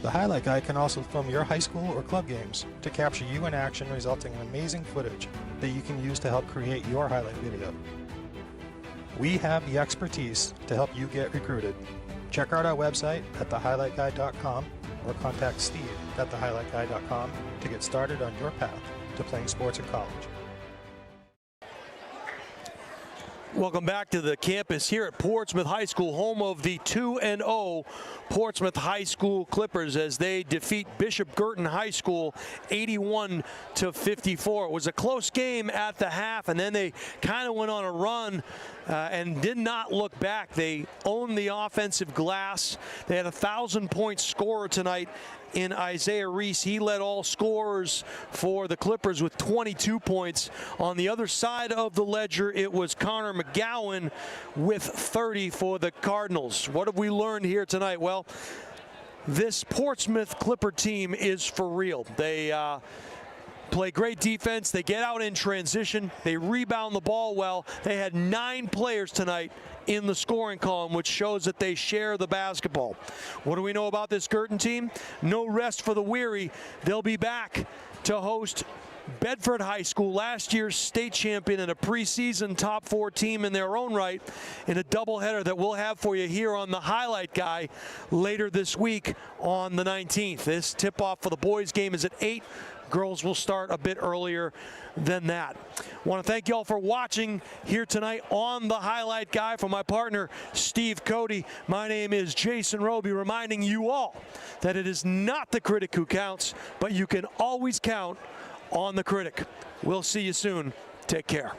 The highlight guy can also film your high school or club games to capture you in action, resulting in amazing footage that you can use to help create your highlight video. We have the expertise to help you get recruited. Check out our website at thehighlightguy.com or contact Steve at thehighlightguy.com to get started on your path to playing sports in college. Welcome back to the campus here at Portsmouth High School, home of the 2-0 Portsmouth High School Clippers as they defeat Bishop-Guertin High School 81-54. It was a close game at the half, and then they kind of went on a run and did not look back. They owned the offensive glass. They had a 1,000-point scorer tonight in Isaiah Reese. He led all scorers for the Clippers with 22 points. On the other side of the ledger, it was Connor McGowan with 30 for the Cardinals. What have we learned here tonight? Well, this Portsmouth Clipper team is for real. They play great defense. They get out in transition. They rebound the ball well. They had 9 players tonight in the scoring column, which shows that they share the basketball. What do we know about this Guertin team? No rest for the weary. They'll be back to host Bedford High School, last year's state champion and a preseason top 4 team in their own right, in a doubleheader that we'll have for you here on the Highlight Guy later this week on the 19th. This tip-off for the boys game is at 8. Girls will start a bit earlier than that. I want to thank you all for watching here tonight on the Highlight Guy. For my partner, Steve Cody, my name is Jason Roby, reminding you all that it is not the critic who counts, but you can always count on the critic. We'll see you soon. Take care.